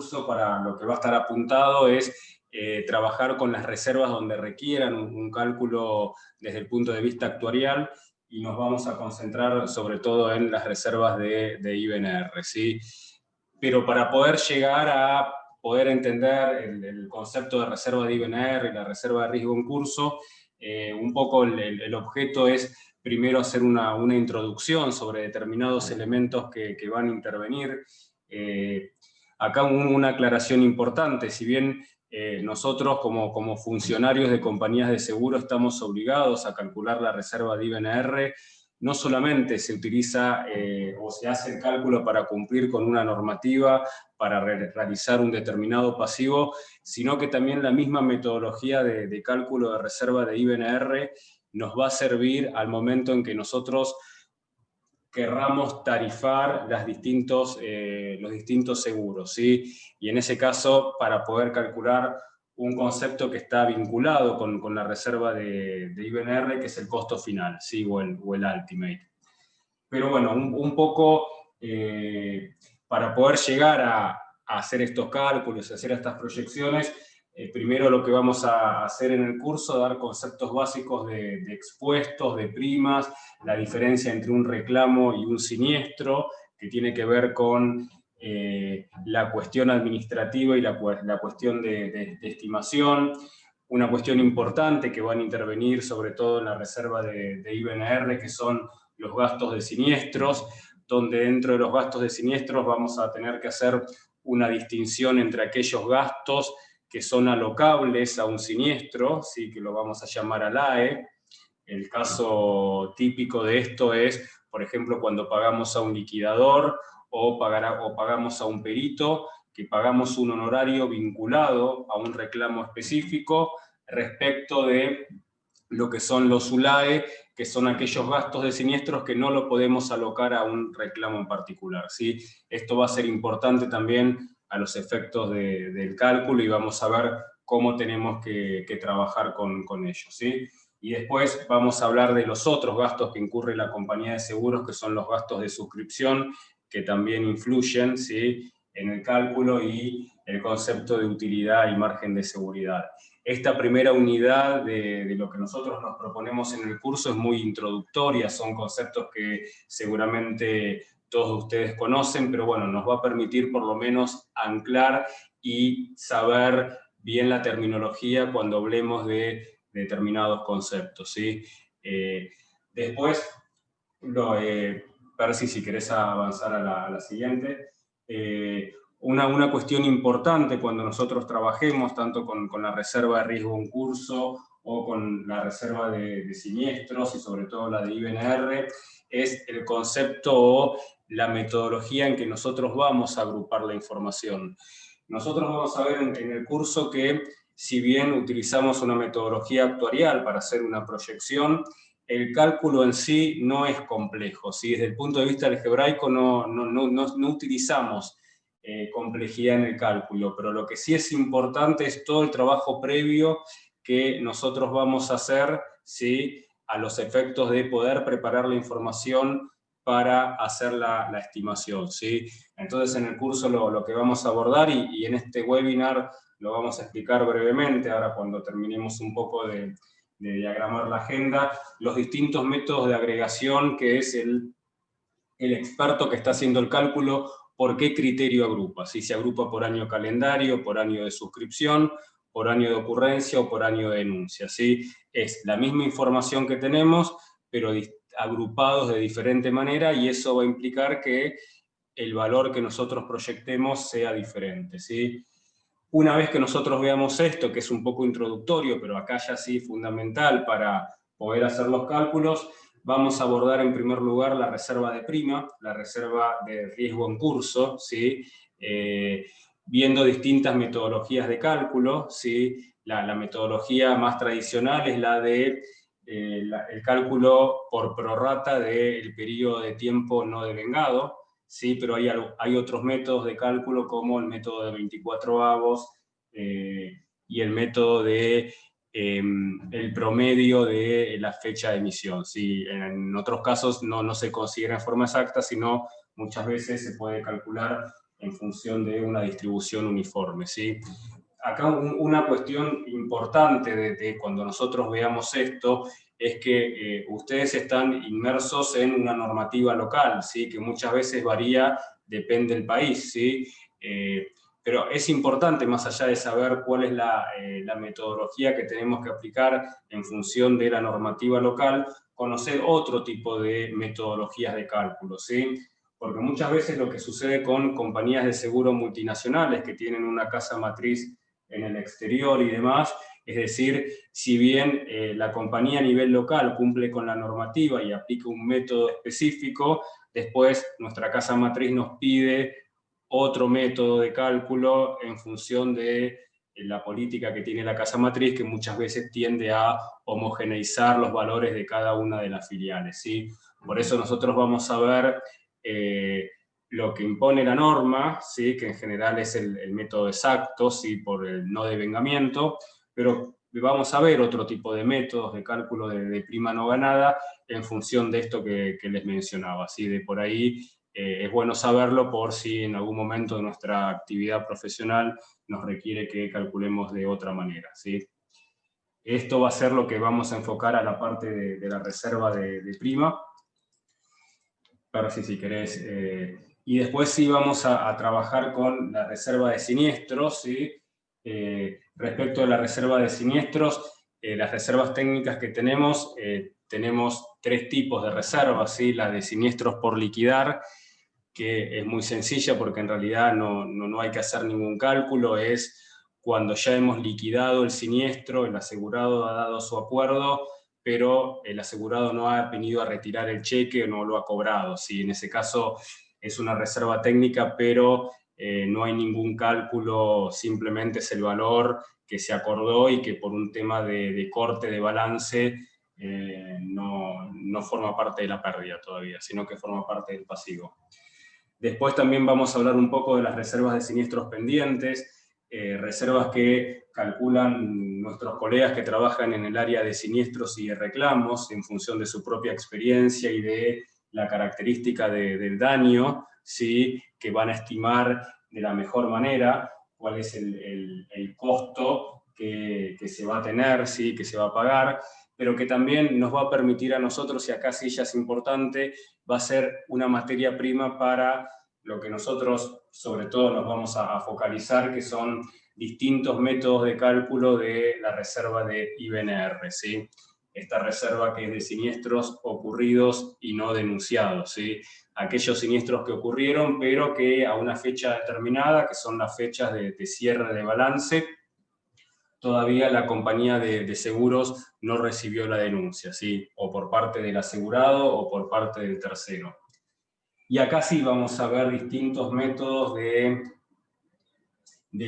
curso para lo que va a estar apuntado es trabajar con las reservas donde requieran un cálculo desde el punto de vista actuarial, y nos vamos a concentrar sobre todo en las reservas de IBNR, ¿sí? Pero para poder llegar a poder entender el concepto de reserva de IBNR y la reserva de riesgo en curso, un poco el objeto es primero hacer una introducción sobre determinados elementos que van a intervenir. Acá una aclaración importante: si bien nosotros como funcionarios de compañías de seguro estamos obligados a calcular la reserva de IBNR, no solamente se utiliza o se hace el cálculo para cumplir con una normativa, para realizar un determinado pasivo, sino que también la misma metodología de cálculo de reserva de IBNR nos va a servir al momento en que nosotros querramos tarifar los distintos seguros, ¿sí? Y en ese caso, para poder calcular un concepto que está vinculado con la reserva de IBNR, que es el costo final, ¿sí? o el ultimate. Pero bueno, un poco para poder llegar a hacer estos cálculos, a hacer estas proyecciones, primero lo que vamos a hacer en el curso, dar conceptos básicos de expuestos, de primas, la diferencia entre un reclamo y un siniestro, que tiene que ver con la cuestión administrativa y la cuestión de estimación. Una cuestión importante que van a intervenir sobre todo en la reserva de IBNR, que son los gastos de siniestros, donde dentro de los gastos de siniestros vamos a tener que hacer una distinción entre aquellos gastos que son alocables a un siniestro, ¿sí? Que lo vamos a llamar ALAE. El caso típico de esto es, por ejemplo, cuando pagamos a un liquidador o pagamos a un perito, que pagamos un honorario vinculado a un reclamo específico respecto de lo que son los ULAE, que son aquellos gastos de siniestros que no lo podemos alocar a un reclamo en particular, ¿sí? Esto va a ser importante también a los efectos del cálculo, y vamos a ver cómo tenemos que trabajar con ellos, ¿sí? Y después vamos a hablar de los otros gastos que incurre la compañía de seguros, que son los gastos de suscripción, que también influyen, ¿sí? En el cálculo, y el concepto de utilidad y margen de seguridad. Esta primera unidad de lo que nosotros nos proponemos en el curso es muy introductoria, son conceptos que seguramente todos ustedes conocen, pero bueno, nos va a permitir por lo menos anclar y saber bien la terminología cuando hablemos de determinados conceptos, ¿sí? Después, Percy, si querés avanzar a la siguiente. Una cuestión importante cuando nosotros trabajemos tanto con la reserva de riesgo en curso o con la reserva de siniestros, y sobre todo la de IBNR, es el concepto o la metodología en que nosotros vamos a agrupar la información. Nosotros vamos a ver en el curso que, si bien utilizamos una metodología actuarial para hacer una proyección, el cálculo en sí no es complejo, ¿sí? Desde el punto de vista algebraico no utilizamos complejidad en el cálculo, pero lo que sí es importante es todo el trabajo previo que nosotros vamos a hacer, ¿sí? A los efectos de poder preparar la información para hacer la estimación, ¿sí? Entonces en el curso lo que vamos a abordar, y en este webinar lo vamos a explicar brevemente, ahora cuando terminemos un poco de diagramar la agenda, los distintos métodos de agregación, que es el experto que está haciendo el cálculo, por qué criterio agrupa, si se agrupa por año calendario, por año de suscripción, por año de ocurrencia o por año de denuncia, ¿sí? Es la misma información que tenemos, pero agrupados de diferente manera, y eso va a implicar que el valor que nosotros proyectemos sea diferente, ¿sí? Una vez que nosotros veamos esto, que es un poco introductorio, pero acá ya sí fundamental para poder hacer los cálculos, vamos a abordar en primer lugar la reserva de prima, la reserva de riesgo en curso, ¿sí? Viendo distintas metodologías de cálculo, ¿sí? La metodología más tradicional es la de el cálculo por prorrata del periodo de tiempo no devengado, ¿sí? Pero hay otros métodos de cálculo, como el método de 24avos y el método de el promedio de la fecha de emisión, ¿sí? En otros casos no se considera en forma exacta, sino muchas veces se puede calcular en función de una distribución uniforme, ¿sí? Acá una cuestión importante de cuando nosotros veamos esto es que ustedes están inmersos en una normativa local, ¿sí? Que muchas veces varía, depende del país, ¿sí? Pero es importante, más allá de saber cuál es la metodología que tenemos que aplicar en función de la normativa local, conocer otro tipo de metodologías de cálculo, ¿sí? Porque muchas veces lo que sucede con compañías de seguro multinacionales que tienen una casa matriz en el exterior y demás, es decir, si bien la compañía a nivel local cumple con la normativa y aplica un método específico, después nuestra casa matriz nos pide otro método de cálculo en función de la política que tiene la casa matriz, que muchas veces tiende a homogeneizar los valores de cada una de las filiales, ¿sí? Por eso nosotros vamos a ver lo que impone la norma, ¿sí? Que en general es el método exacto, ¿sí? Por el no devengamiento, pero vamos a ver otro tipo de métodos de cálculo de prima no ganada en función de esto que les mencionaba, ¿sí? De por ahí es bueno saberlo por si en algún momento de nuestra actividad profesional nos requiere que calculemos de otra manera, ¿sí? Esto va a ser lo que vamos a enfocar a la parte de la reserva de prima. Ahora sí, si querés. Y después sí vamos a trabajar con la reserva de siniestros, ¿sí? Respecto a la reserva de siniestros, las reservas técnicas que tenemos 3 tipos de reservas, ¿sí? La de siniestros por liquidar, que es muy sencilla porque en realidad no hay que hacer ningún cálculo, es cuando ya hemos liquidado el siniestro, el asegurado ha dado su acuerdo, pero el asegurado no ha venido a retirar el cheque o no lo ha cobrado. ¿Sí? En ese caso es una reserva técnica, pero no hay ningún cálculo, simplemente es el valor que se acordó y que por un tema de corte de balance no forma parte de la pérdida todavía, sino que forma parte del pasivo. Después también vamos a hablar un poco de las reservas de siniestros pendientes, reservas que calculan nuestros colegas que trabajan en el área de siniestros y de reclamos en función de su propia experiencia y de la característica del daño, ¿sí? Que van a estimar de la mejor manera cuál es el costo que se va a tener, ¿sí? Que se va a pagar, pero que también nos va a permitir a nosotros, y acá sí ya es importante, va a ser una materia prima para lo que nosotros sobre todo nos vamos a focalizar, que son distintos métodos de cálculo de la reserva de IBNR, ¿sí? Esta reserva que es de siniestros ocurridos y no denunciados, ¿sí? Aquellos siniestros que ocurrieron, pero que a una fecha determinada, que son las fechas de cierre de balance, todavía la compañía de seguros no recibió la denuncia, ¿sí? O por parte del asegurado o por parte del tercero. Y acá sí vamos a ver distintos métodos de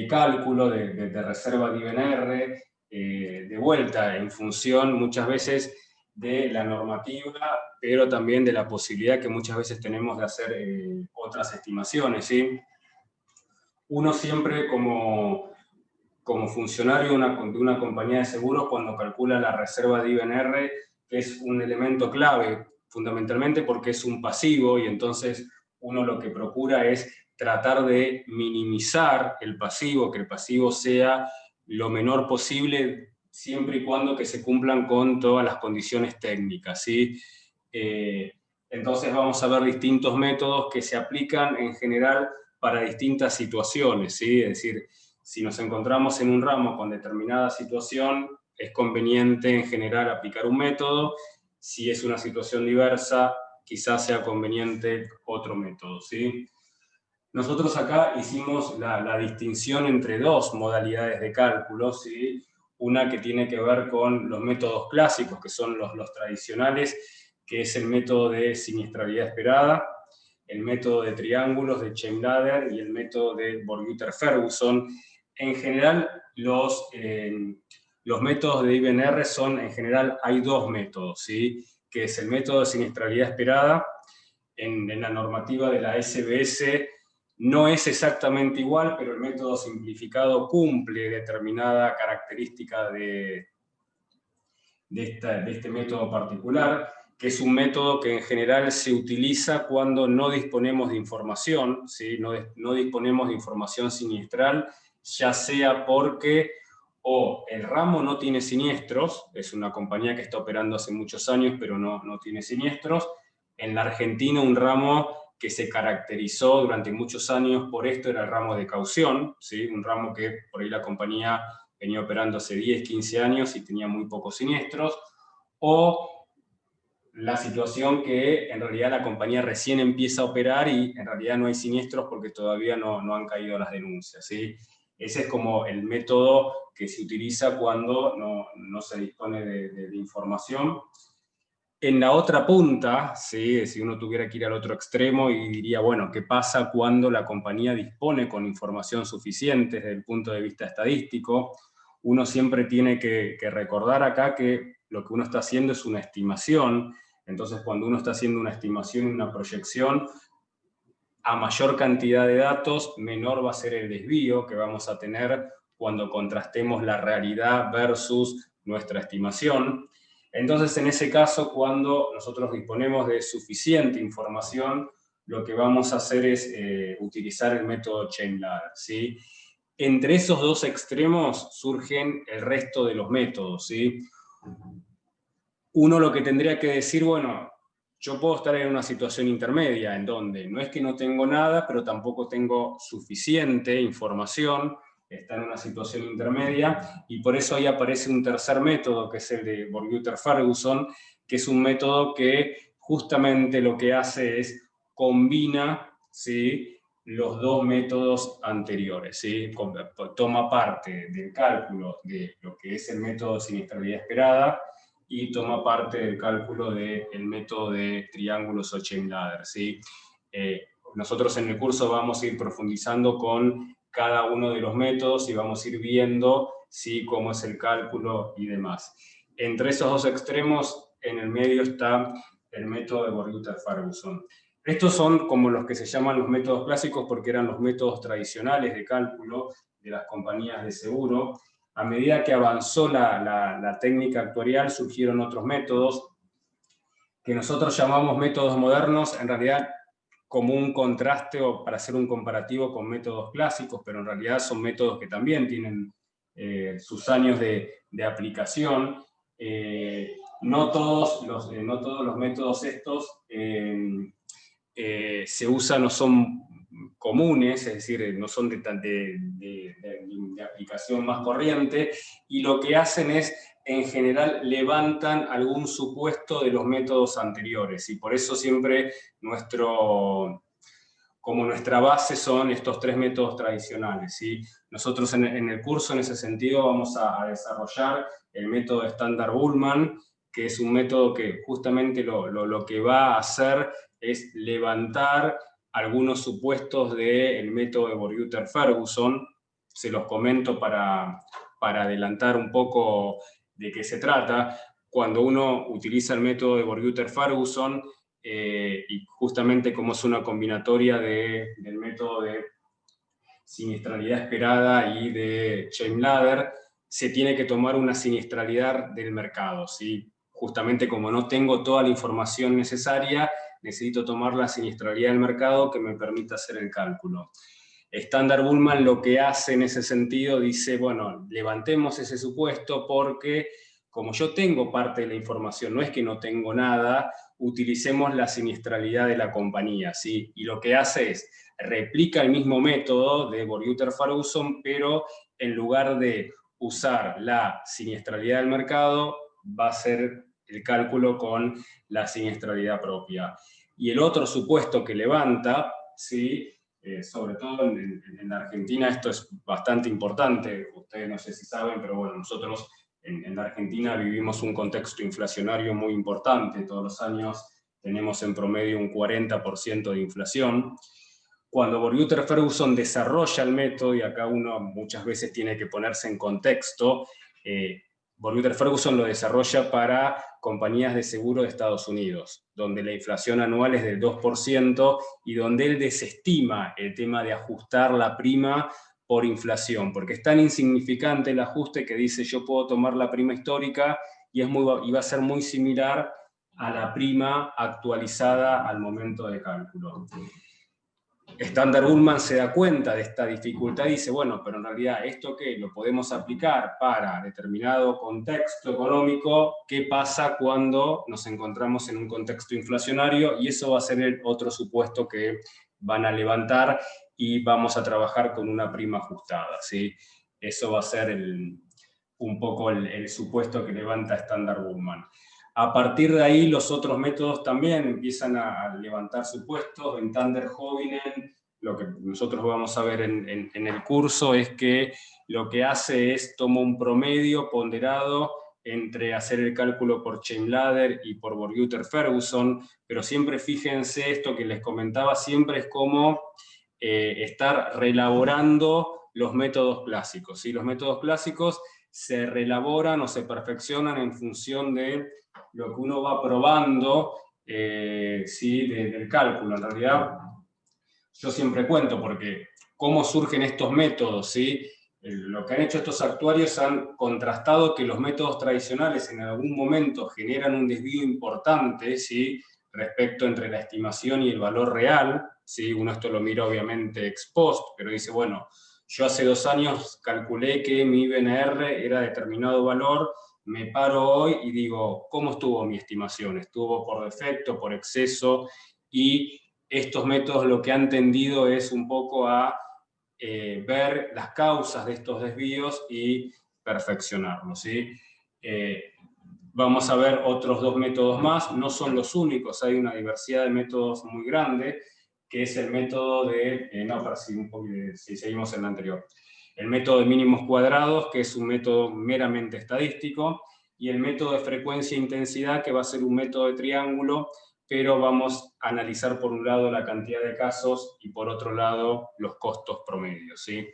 cálculo, de reserva de IBNR, de vuelta en función muchas veces de la normativa, pero también de la posibilidad que muchas veces tenemos de hacer otras estimaciones, ¿sí? Uno siempre como funcionario de una compañía de seguros, cuando calcula la reserva de IBNR, que es un elemento clave, fundamentalmente porque es un pasivo, y entonces uno lo que procura es tratar de minimizar el pasivo, que el pasivo sea lo menor posible, siempre y cuando que se cumplan con todas las condiciones técnicas, ¿sí? Entonces vamos a ver distintos métodos que se aplican en general para distintas situaciones, ¿sí? Es decir, si nos encontramos en un ramo con determinada situación, es conveniente en general aplicar un método. Si es una situación diversa, quizás sea conveniente otro método, ¿sí? Nosotros acá hicimos la distinción entre 2 modalidades de cálculo, ¿sí? Una que tiene que ver con los métodos clásicos, que son los tradicionales, que es el método de siniestralidad esperada, el método de triángulos de Chain-Ladder y el método de Borguiter-Ferguson. En general, los métodos de IBNR son, en general, hay 2 métodos, ¿sí? Que es el método de siniestralidad esperada. En la normativa de la SBS no es exactamente igual, pero el método simplificado cumple determinada característica de este método particular. que es un método que en general se utiliza cuando no disponemos de información, ¿sí? No disponemos de información siniestral, ya sea porque o el ramo no tiene siniestros, es una compañía que está operando hace muchos años, pero no tiene siniestros. En la Argentina un ramo que se caracterizó durante muchos años por esto era el ramo de caución, ¿sí? Un ramo que por ahí la compañía venía operando hace 10, 15 años y tenía muy pocos siniestros, o la situación que en realidad la compañía recién empieza a operar y en realidad no hay siniestros porque todavía no han caído las denuncias, ¿sí? Ese es como el método que se utiliza cuando no se dispone de información. En la otra punta, ¿sí? Si uno tuviera que ir al otro extremo y diría, bueno, ¿qué pasa cuando la compañía dispone con información suficiente desde el punto de vista estadístico? Uno siempre tiene que recordar acá que lo que uno está haciendo es una estimación. Entonces, cuando uno está haciendo una estimación y una proyección, a mayor cantidad de datos, menor va a ser el desvío que vamos a tener cuando contrastemos la realidad versus nuestra estimación. Entonces, en ese caso, cuando nosotros disponemos de suficiente información, lo que vamos a hacer es utilizar el método Chain Ladder, ¿sí? Entre esos dos extremos surgen el resto de los métodos, ¿sí? Uno lo que tendría que decir, bueno, yo puedo estar en una situación intermedia, en donde no es que no tengo nada, pero tampoco tengo suficiente información, está en una situación intermedia, y por eso ahí aparece un tercer método, que es el de Borguter-Ferguson, que es un método que justamente lo que hace es combina, ¿sí?, los dos métodos anteriores, ¿sí? Toma parte del cálculo de lo que es el método de siniestralidad esperada y toma parte del cálculo del método de triángulos o chain ladder, ¿sí? Nosotros en el curso vamos a ir profundizando con cada uno de los métodos y vamos a ir viendo, ¿sí?, cómo es el cálculo y demás. Entre esos dos extremos, en el medio está el método de Borguter-Ferguson. Estos son como los que se llaman los métodos clásicos porque eran los métodos tradicionales de cálculo de las compañías de seguro. A medida que avanzó la técnica actuarial, surgieron otros métodos que nosotros llamamos métodos modernos, en realidad como un contraste o para hacer un comparativo con métodos clásicos, pero en realidad son métodos que también tienen sus años de aplicación. No todos los métodos estos se usan o son comunes, es decir, no son de aplicación más corriente, y lo que hacen es, en general, levantan algún supuesto de los métodos anteriores, y por eso siempre como nuestra base son estos tres métodos tradicionales, ¿sí? Nosotros en el curso, en ese sentido, vamos a desarrollar el método Standard-Bullman, que es un método que justamente lo que va a hacer es levantar algunos supuestos del método de Borguter-Ferguson. Se los comento para adelantar un poco de qué se trata. Cuando uno utiliza el método de Borguter-Ferguson, y justamente como es una combinatoria del método de siniestralidad esperada y de chain ladder, se tiene que tomar una siniestralidad del mercado, ¿sí? Justamente como no tengo toda la información necesaria, necesito tomar la siniestralidad del mercado que me permita hacer el cálculo. Standard-Bullman lo que hace en ese sentido, dice, bueno, levantemos ese supuesto porque como yo tengo parte de la información, no es que no tengo nada, utilicemos la siniestralidad de la compañía, ¿sí? Y lo que hace es, replica el mismo método de Borguter-Ferguson, pero en lugar de usar la siniestralidad del mercado, va a ser el cálculo con la siniestralidad propia. Y el otro supuesto que levanta, ¿sí?, sobre todo en la Argentina esto es bastante importante, ustedes no sé si saben, pero bueno, nosotros en la Argentina vivimos un contexto inflacionario muy importante, todos los años tenemos en promedio un 40% de inflación. Cuando Borguter-Ferguson desarrolla el método, y acá uno muchas veces tiene que ponerse en contexto, Borguter-Ferguson lo desarrolla para compañías de seguro de Estados Unidos, donde la inflación anual es del 2% y donde él desestima el tema de ajustar la prima por inflación, porque es tan insignificante el ajuste que dice yo puedo tomar la prima histórica y va a ser muy similar a la prima actualizada al momento de cálculo. Standard-Ullman se da cuenta de esta dificultad y dice, bueno, pero en realidad esto que lo podemos aplicar para determinado contexto económico, ¿qué pasa cuando nos encontramos en un contexto inflacionario? Y eso va a ser el otro supuesto que van a levantar y vamos a trabajar con una prima ajustada, ¿sí? Eso va a ser un poco el supuesto que levanta Standard-Ullman. A partir de ahí, los otros métodos también empiezan a levantar supuestos. En Tander-Hovinen, lo que nosotros vamos a ver en el curso es que lo que hace es toma un promedio ponderado entre hacer el cálculo por Chain-Ladder y por Borguter-Ferguson, pero siempre fíjense, esto que les comentaba, siempre es como estar reelaborando los métodos clásicos, ¿sí? Los métodos clásicos se reelaboran o se perfeccionan en función de lo que uno va probando ¿sí? del cálculo. En realidad, yo siempre cuento, porque cómo surgen estos métodos, ¿sí? Lo que han hecho estos actuarios han contrastado que los métodos tradicionales en algún momento generan un desvío importante, ¿sí? Respecto entre la estimación y el valor real, ¿sí? Uno esto lo mira obviamente ex post, pero dice, bueno, yo hace 2 años calculé que mi IBNR era determinado valor, me paro hoy y digo, ¿cómo estuvo mi estimación? ¿Estuvo por defecto, por exceso? Y estos métodos lo que han tendido es un poco a ver las causas de estos desvíos y perfeccionarlos, ¿sí? Vamos a ver otros 2 métodos más, no son los únicos, hay una diversidad de métodos muy grande, que es el método de, si seguimos en el anterior, el método de mínimos cuadrados, que es un método meramente estadístico, y el método de frecuencia e intensidad, que va a ser un método de triángulo, pero vamos a analizar por un lado la cantidad de casos y por otro lado los costos promedios, ¿sí?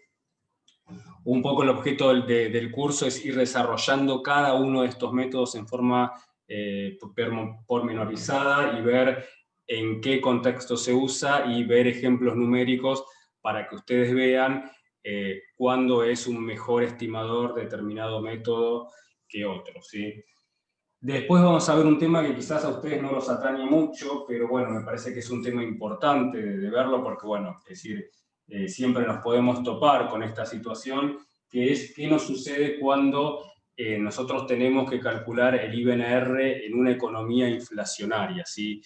Un poco el objeto del curso es ir desarrollando cada uno de estos métodos en forma pormenorizada y ver en qué contexto se usa y ver ejemplos numéricos para que ustedes vean cuándo es un mejor estimador determinado método que otro, ¿sí? Después vamos a ver un tema que quizás a ustedes no los atañe mucho, pero bueno, me parece que es un tema importante de verlo porque, bueno, es decir, siempre nos podemos topar con esta situación, que es qué nos sucede cuando nosotros tenemos que calcular el IBNR en una economía inflacionaria, ¿sí?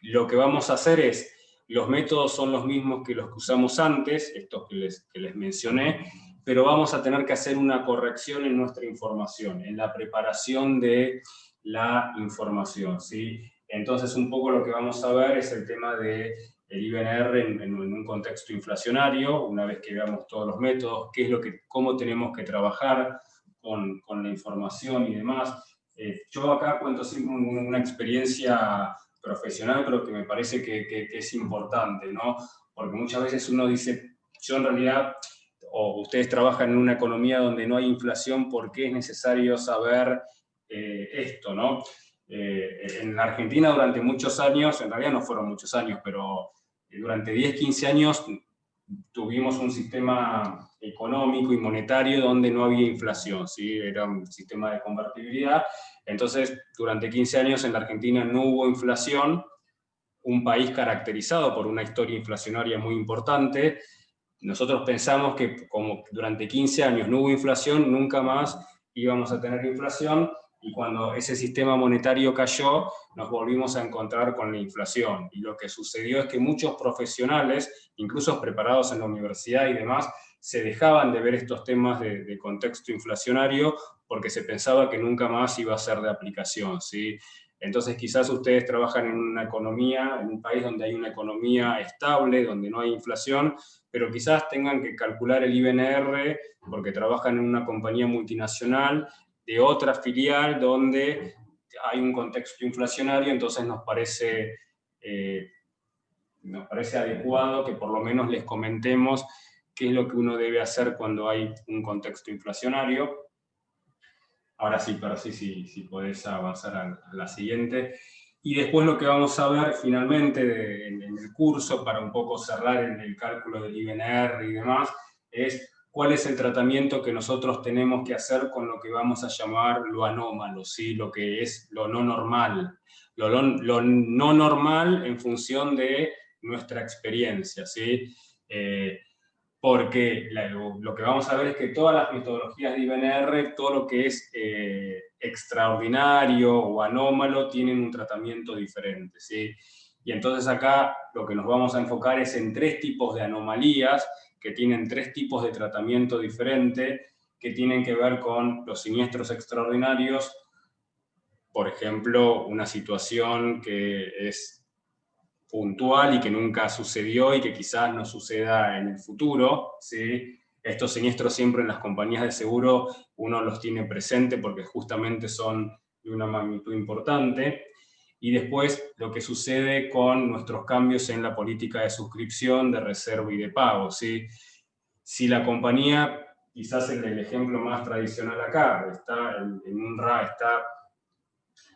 Lo que vamos a hacer es, los métodos son los mismos que los que usamos antes, estos que les mencioné, pero vamos a tener que hacer una corrección en nuestra información, en la preparación de la información, ¿sí? Entonces, un poco lo que vamos a ver es el tema del IBNR en un contexto inflacionario, una vez que veamos todos los métodos, cómo tenemos que trabajar con la información y demás. Yo acá cuento siempre una experiencia profesional, pero que me parece que es importante, ¿no? Porque muchas veces uno dice, yo en realidad, o ustedes trabajan en una economía donde no hay inflación, ¿por qué es necesario saber esto, ¿no? En la Argentina durante muchos años, en realidad no fueron muchos años, pero durante 10, 15 años tuvimos un sistema económico y monetario donde no había inflación, ¿sí? Era un sistema de convertibilidad. Entonces, durante 15 años en la Argentina no hubo inflación, un país caracterizado por una historia inflacionaria muy importante. Nosotros pensamos que como durante 15 años no hubo inflación, nunca más íbamos a tener inflación, y cuando ese sistema monetario cayó, nos volvimos a encontrar con la inflación. Y lo que sucedió es que muchos profesionales, incluso preparados en la universidad y demás, se dejaban de ver estos temas de contexto inflacionario porque se pensaba que nunca más iba a ser de aplicación, ¿sí? Entonces quizás ustedes trabajan en una economía, en un país donde hay una economía estable, donde no hay inflación, pero quizás tengan que calcular el IBNR porque trabajan en una compañía multinacional de otra filial donde hay un contexto inflacionario. Entonces nos parece adecuado que por lo menos les comentemos qué es lo que uno debe hacer cuando hay un contexto inflacionario. Ahora sí, pero sí podés avanzar a la siguiente. Y después lo que vamos a ver finalmente en el curso, para un poco cerrar en el cálculo del IBNR y demás, es cuál es el tratamiento que nosotros tenemos que hacer con lo que vamos a llamar lo anómalo, ¿sí? Lo que es lo no normal. lo no normal en función de nuestra experiencia, ¿sí? Porque lo que vamos a ver es que todas las metodologías de IBNR, todo lo que es extraordinario o anómalo, tienen un tratamiento diferente, ¿sí? Y entonces acá lo que nos vamos a enfocar es en 3 tipos de anomalías que tienen 3 tipos de tratamiento diferente, que tienen que ver con los siniestros extraordinarios, por ejemplo, una situación que es puntual y que nunca sucedió y que quizás no suceda en el futuro, ¿sí? Estos siniestros siempre en las compañías de seguro uno los tiene presente porque justamente son de una magnitud importante. Y después lo que sucede con nuestros cambios en la política de suscripción, de reserva y de pago, ¿sí? Si la compañía, quizás el ejemplo más tradicional acá, está en un RA, está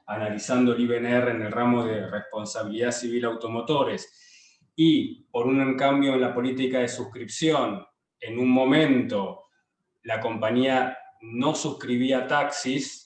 analizando el IBNR en el ramo de responsabilidad civil automotores, y por un cambio en la política de suscripción, en un momento la compañía no suscribía taxis,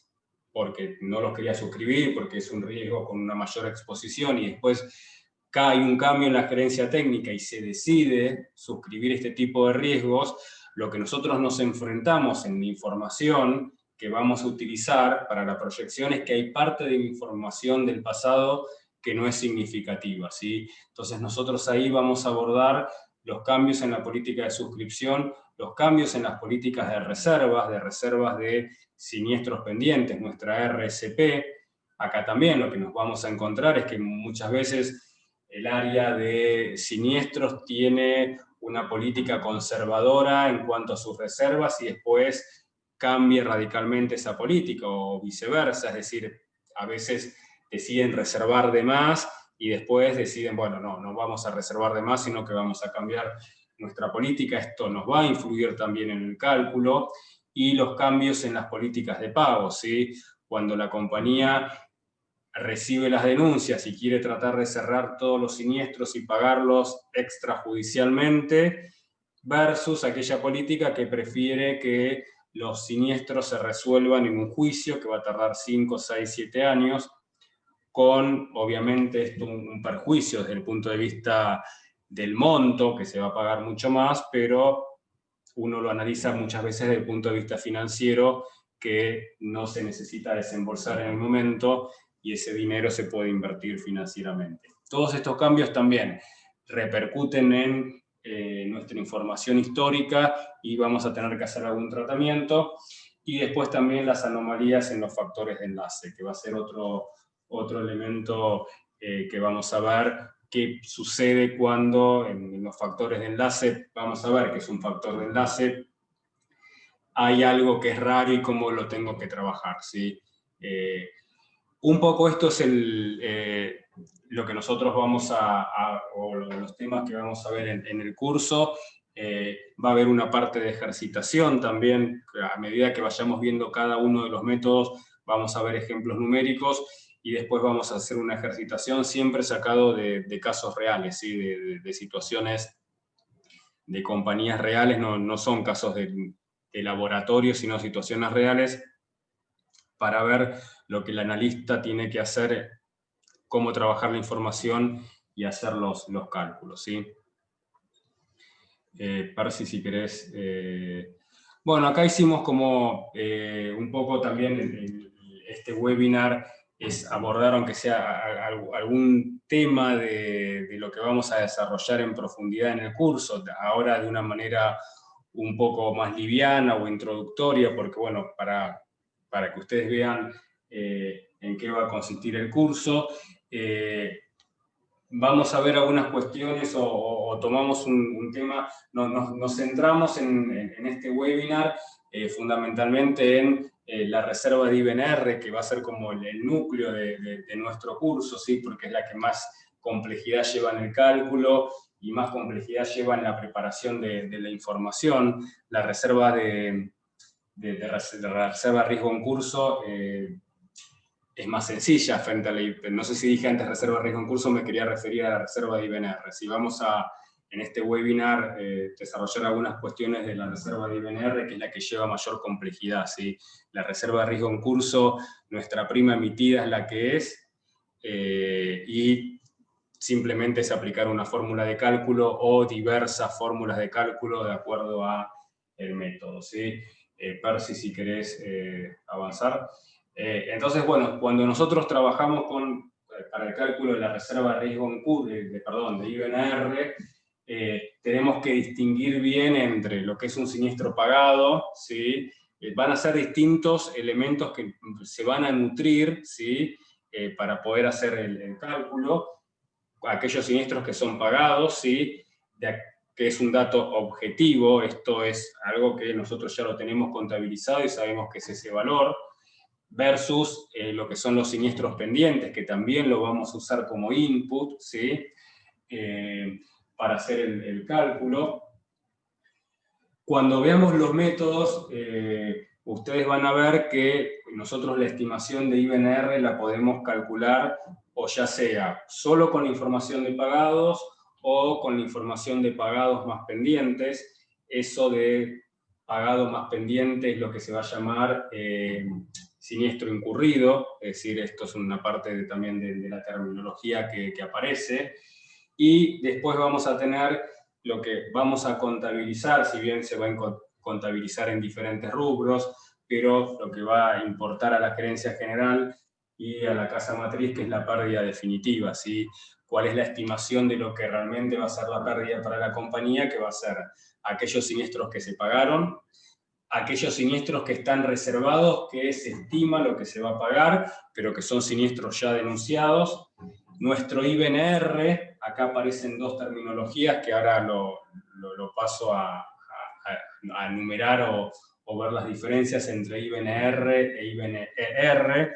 porque no los quería suscribir, porque es un riesgo con una mayor exposición, y después hay un cambio en la gerencia técnica y se decide suscribir este tipo de riesgos, lo que nosotros nos enfrentamos en la información que vamos a utilizar para la proyección es que hay parte de la información del pasado que no es significativa, ¿sí? Entonces nosotros ahí vamos a abordar los cambios en la política de suscripción, los cambios en las políticas de reservas de siniestros pendientes, nuestra RSP. Acá también lo que nos vamos a encontrar es que muchas veces el área de siniestros tiene una política conservadora en cuanto a sus reservas y después cambie radicalmente esa política o viceversa, es decir, a veces deciden reservar de más y después deciden, bueno, no vamos a reservar de más, sino que vamos a cambiar nuestra política. Esto nos va a influir también en el cálculo y los cambios en las políticas de pago, ¿sí? Cuando la compañía recibe las denuncias y quiere tratar de cerrar todos los siniestros y pagarlos extrajudicialmente, versus aquella política que prefiere que los siniestros se resuelvan en un juicio que va a tardar 5, 6, 7 años, con obviamente esto un perjuicio desde el punto de vista del monto, que se va a pagar mucho más, pero uno lo analiza muchas veces desde el punto de vista financiero, que no se necesita desembolsar en el momento y ese dinero se puede invertir financieramente. Todos estos cambios también repercuten en nuestra información histórica y vamos a tener que hacer algún tratamiento. Y después también las anomalías en los factores de enlace, que va a ser otro elemento que vamos a ver qué sucede cuando en los factores de enlace, vamos a ver que es un factor de enlace, hay algo que es raro y cómo lo tengo que trabajar, ¿sí? Un poco esto es lo que nosotros vamos o los temas que vamos a ver en el curso. Va a haber una parte de ejercitación también, a medida que vayamos viendo cada uno de los métodos, vamos a ver ejemplos numéricos y después vamos a hacer una ejercitación siempre sacado de casos reales, ¿sí? de situaciones de compañías reales, no son casos de laboratorio, sino situaciones reales, para ver lo que el analista tiene que hacer, cómo trabajar la información y hacer los cálculos, ¿sí? Percy, si querés. Bueno, acá hicimos como un poco también este webinar es abordar, aunque sea algún tema de lo que vamos a desarrollar en profundidad en el curso, ahora de una manera un poco más liviana o introductoria, porque bueno, para que ustedes vean en qué va a consistir el curso. Vamos a ver algunas cuestiones o tomamos un tema, nos centramos en este webinar fundamentalmente en la reserva de IBNR, que va a ser como el núcleo de nuestro curso, ¿sí? Porque es la que más complejidad lleva en el cálculo y más complejidad lleva en la preparación de la información. La reserva de reserva de riesgo en curso es más sencilla frente a la IBNR. No sé si dije antes reserva de riesgo en curso, me quería referir a la reserva de IBNR. Si vamos en este webinar, desarrollar algunas cuestiones de la reserva de IBNR, que es la que lleva mayor complejidad, ¿sí? La reserva de riesgo en curso, nuestra prima emitida es la que es, y simplemente es aplicar una fórmula de cálculo o diversas fórmulas de cálculo de acuerdo a el método, ¿sí? Percy, si querés avanzar. Entonces, bueno, cuando nosotros trabajamos para el cálculo de la reserva de riesgo en Q, de IBNR, tenemos que distinguir bien entre lo que es un siniestro pagado, ¿sí? Van a ser distintos elementos que se van a nutrir, ¿sí? Para poder hacer el cálculo. Aquellos siniestros que son pagados, ¿sí? Que es un dato objetivo, esto es algo que nosotros ya lo tenemos contabilizado y sabemos que es ese valor, versus lo que son los siniestros pendientes, que también lo vamos a usar como input, ¿sí? Para hacer el cálculo. Cuando veamos los métodos, ustedes van a ver que nosotros la estimación de IBNR la podemos calcular o ya sea solo con la información de pagados o con la información de pagados más pendientes. Eso de pagado más pendiente es lo que se va a llamar siniestro incurrido, es decir, esto es una parte también de la terminología que aparece. Y después vamos a tener lo que vamos a contabilizar, si bien se va a contabilizar en diferentes rubros, pero lo que va a importar a la gerencia general y a la casa matriz, que es la pérdida definitiva, ¿sí? ¿Cuál es la estimación de lo que realmente va a ser la pérdida para la compañía? Que va a ser aquellos siniestros que se pagaron, aquellos siniestros que están reservados, que se estima lo que se va a pagar, pero que son siniestros ya denunciados. Nuestro IBNR, acá aparecen dos terminologías que ahora lo paso a enumerar o ver las diferencias entre IBNR e IBNR,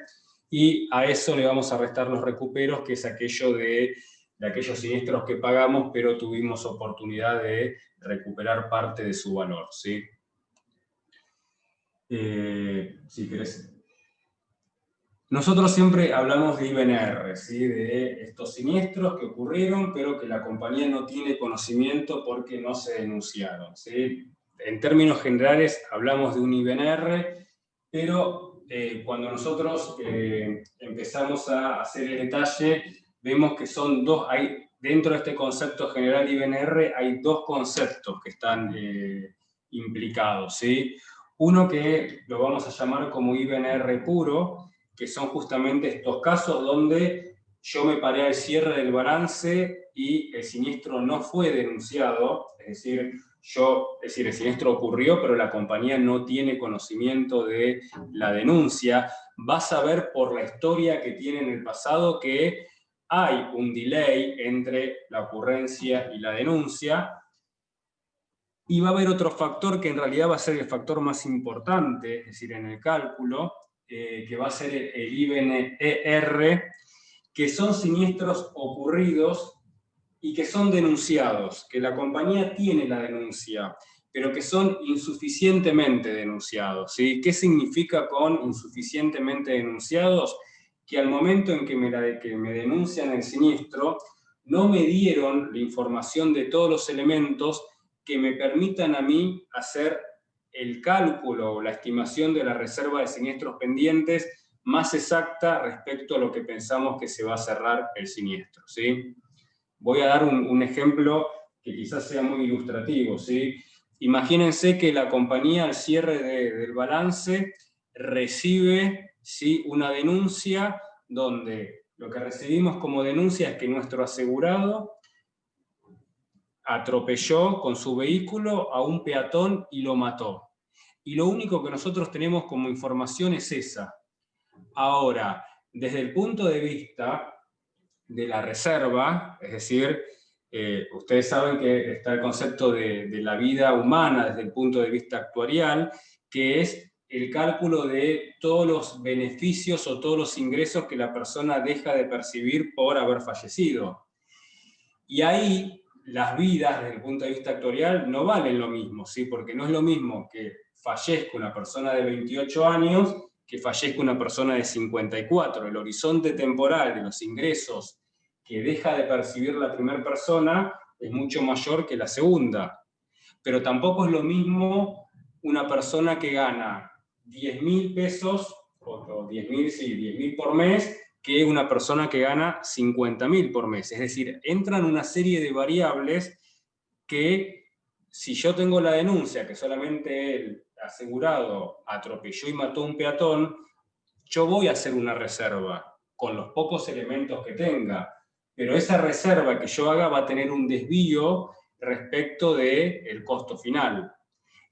y a eso le vamos a restar los recuperos, que es aquello de aquellos siniestros que pagamos, pero tuvimos oportunidad de recuperar parte de su valor, ¿sí? Si querés. Nosotros siempre hablamos de IBNR, ¿sí? De estos siniestros que ocurrieron, pero que la compañía no tiene conocimiento porque no se denunciaron, ¿sí? En términos generales hablamos de un IBNR, pero cuando nosotros empezamos a hacer el detalle, vemos que son dos, dentro de este concepto general de IBNR hay dos conceptos que están implicados, ¿sí? Uno que lo vamos a llamar como IBNR puro, que son justamente estos casos donde yo me paré al cierre del balance y el siniestro no fue denunciado, es decir, el siniestro ocurrió, pero la compañía no tiene conocimiento de la denuncia. Vas a ver por la historia que tiene en el pasado que hay un delay entre la ocurrencia y la denuncia. Y va a haber otro factor que en realidad va a ser el factor más importante, es decir, en el cálculo, que va a ser el IBNR, que son siniestros ocurridos y que son denunciados, que la compañía tiene la denuncia, pero que son insuficientemente denunciados, ¿sí? ¿Qué significa con insuficientemente denunciados? Que al momento en que me denuncian el siniestro, no me dieron la información de todos los elementos que me permitan a mí hacer el cálculo o la estimación de la reserva de siniestros pendientes más exacta respecto a lo que pensamos que se va a cerrar el siniestro, ¿sí? Voy a dar un ejemplo que quizás sea muy ilustrativo, ¿sí? Imagínense que la compañía al cierre del balance recibe, ¿sí?, una denuncia donde lo que recibimos como denuncia es que nuestro asegurado atropelló con su vehículo a un peatón y lo mató. Y lo único que nosotros tenemos como información es esa. Ahora, desde el punto de vista de la reserva, es decir, ustedes saben que está el concepto de la vida humana desde el punto de vista actuarial, que es el cálculo de todos los beneficios o todos los ingresos que la persona deja de percibir por haber fallecido. Y ahí las vidas desde el punto de vista actuarial no valen lo mismo, ¿sí? Porque no es lo mismo que fallezca una persona de 28 años que fallezca una persona de 54. El horizonte temporal de los ingresos que deja de percibir la primera persona es mucho mayor que la segunda. Pero tampoco es lo mismo una persona que gana 10.000 pesos, o 10.000, sí, 10.000 por mes, que una persona que gana 50.000 por mes. Es decir, entran una serie de variables que, si yo tengo la denuncia que solamente el asegurado atropelló y mató a un peatón, yo voy a hacer una reserva con los pocos elementos que tenga, pero esa reserva que yo haga va a tener un desvío respecto del costo final.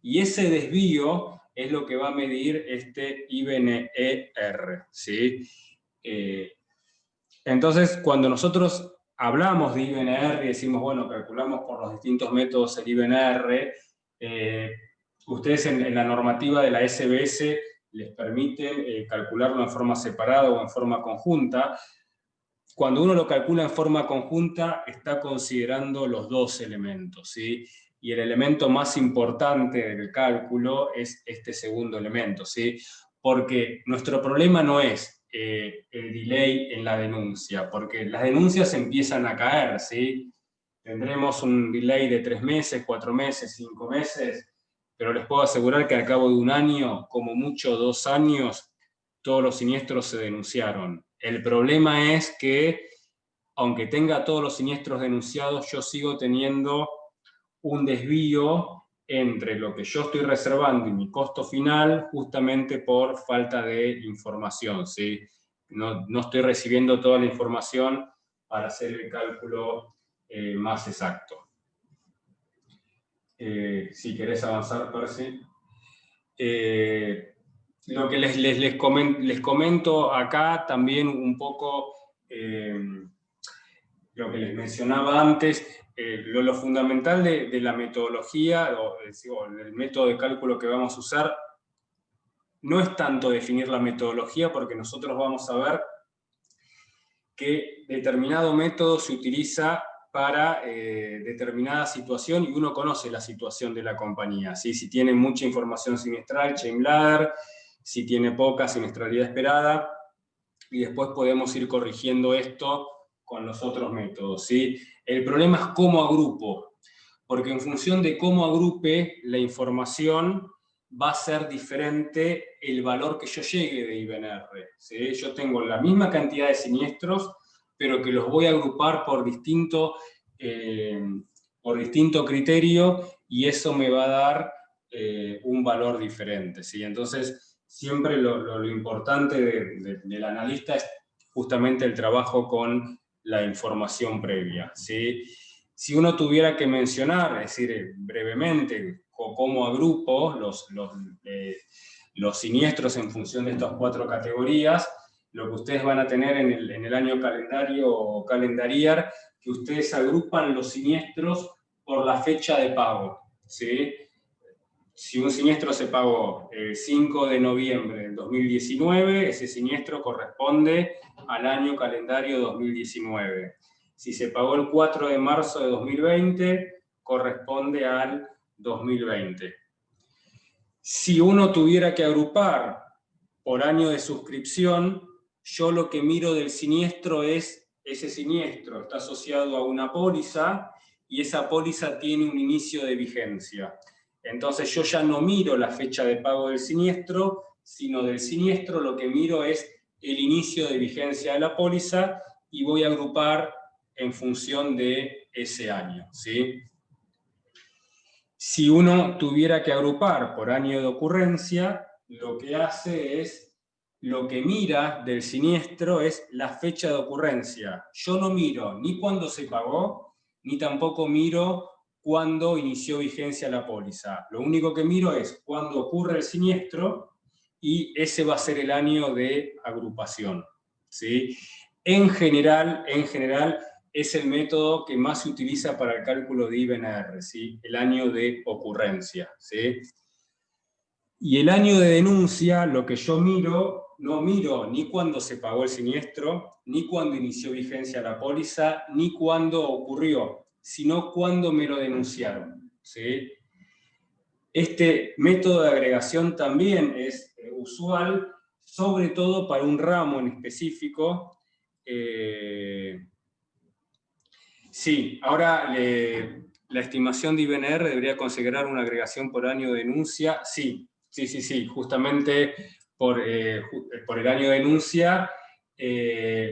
Y ese desvío es lo que va a medir este IBNR, ¿sí? Entonces, cuando nosotros hablamos de IBNR y decimos, bueno, calculamos por los distintos métodos el IBNR, ustedes en la normativa de la SBS les permiten calcularlo en forma separada o en forma conjunta. Cuando uno lo calcula en forma conjunta, está considerando los dos elementos, ¿sí? Y el elemento más importante del cálculo es este segundo elemento, ¿sí? Porque nuestro problema no es el delay en la denuncia, porque las denuncias empiezan a caer, ¿sí? Tendremos un delay de 3 meses, 4 meses, 5 meses, pero les puedo asegurar que al cabo de un año, como mucho 2 años, todos los siniestros se denunciaron. El problema es que, aunque tenga todos los siniestros denunciados, yo sigo teniendo un desvío entre lo que yo estoy reservando y mi costo final, justamente por falta de información, ¿sí? No estoy recibiendo toda la información para hacer el cálculo más exacto. Si querés avanzar, Percy. Lo que les comento acá también un poco lo que les mencionaba antes, lo fundamental de la metodología o del método de cálculo que vamos a usar no es tanto definir la metodología, porque nosotros vamos a ver que determinado método se utiliza para determinada situación y uno conoce la situación de la compañía, ¿sí? Si tiene mucha información siniestral, chain ladder, si tiene poca, siniestralidad esperada, y después podemos ir corrigiendo esto con los otros métodos, ¿sí? El problema es cómo agrupo, porque en función de cómo agrupe la información va a ser diferente el valor que yo llegue de IBNR, ¿sí? Yo tengo la misma cantidad de siniestros, pero que los voy a agrupar por distinto criterio, y eso me va a dar un valor diferente, ¿sí? Entonces, siempre lo importante del analista es justamente el trabajo con la información previa, ¿sí? Si uno tuviera que mencionar, es decir, brevemente, cómo agrupo los siniestros en función de estas 4 categorías, lo que ustedes van a tener en el año calendario o calendariar, que ustedes agrupan los siniestros por la fecha de pago, ¿sí? Si un siniestro se pagó el 5 de noviembre del 2019, ese siniestro corresponde al año calendario 2019. Si se pagó el 4 de marzo de 2020, corresponde al 2020. Si uno tuviera que agrupar por año de suscripción, yo lo que miro del siniestro es, ese siniestro está asociado a una póliza y esa póliza tiene un inicio de vigencia. Entonces yo ya no miro la fecha de pago del siniestro, sino del siniestro lo que miro es el inicio de vigencia de la póliza y voy a agrupar en función de ese año, ¿sí? Si uno tuviera que agrupar por año de ocurrencia, lo que hace es, lo que mira del siniestro es la fecha de ocurrencia. Yo no miro ni cuándo se pagó, ni tampoco miro cuándo inició vigencia la póliza. Lo único que miro es cuándo ocurre el siniestro y ese va a ser el año de agrupación, ¿sí? En general, es el método que más se utiliza para el cálculo de IBNR, ¿sí? El año de ocurrencia, ¿sí? Y el año de denuncia, lo que yo miro, no miro ni cuándo se pagó el siniestro, ni cuándo inició vigencia la póliza, ni cuándo ocurrió, sino cuándo me lo denunciaron, ¿sí? Este método de agregación también es usual, sobre todo para un ramo en específico. Sí, ahora la estimación de IBNR debería considerar una agregación por año de denuncia. Sí, justamente por el año de denuncia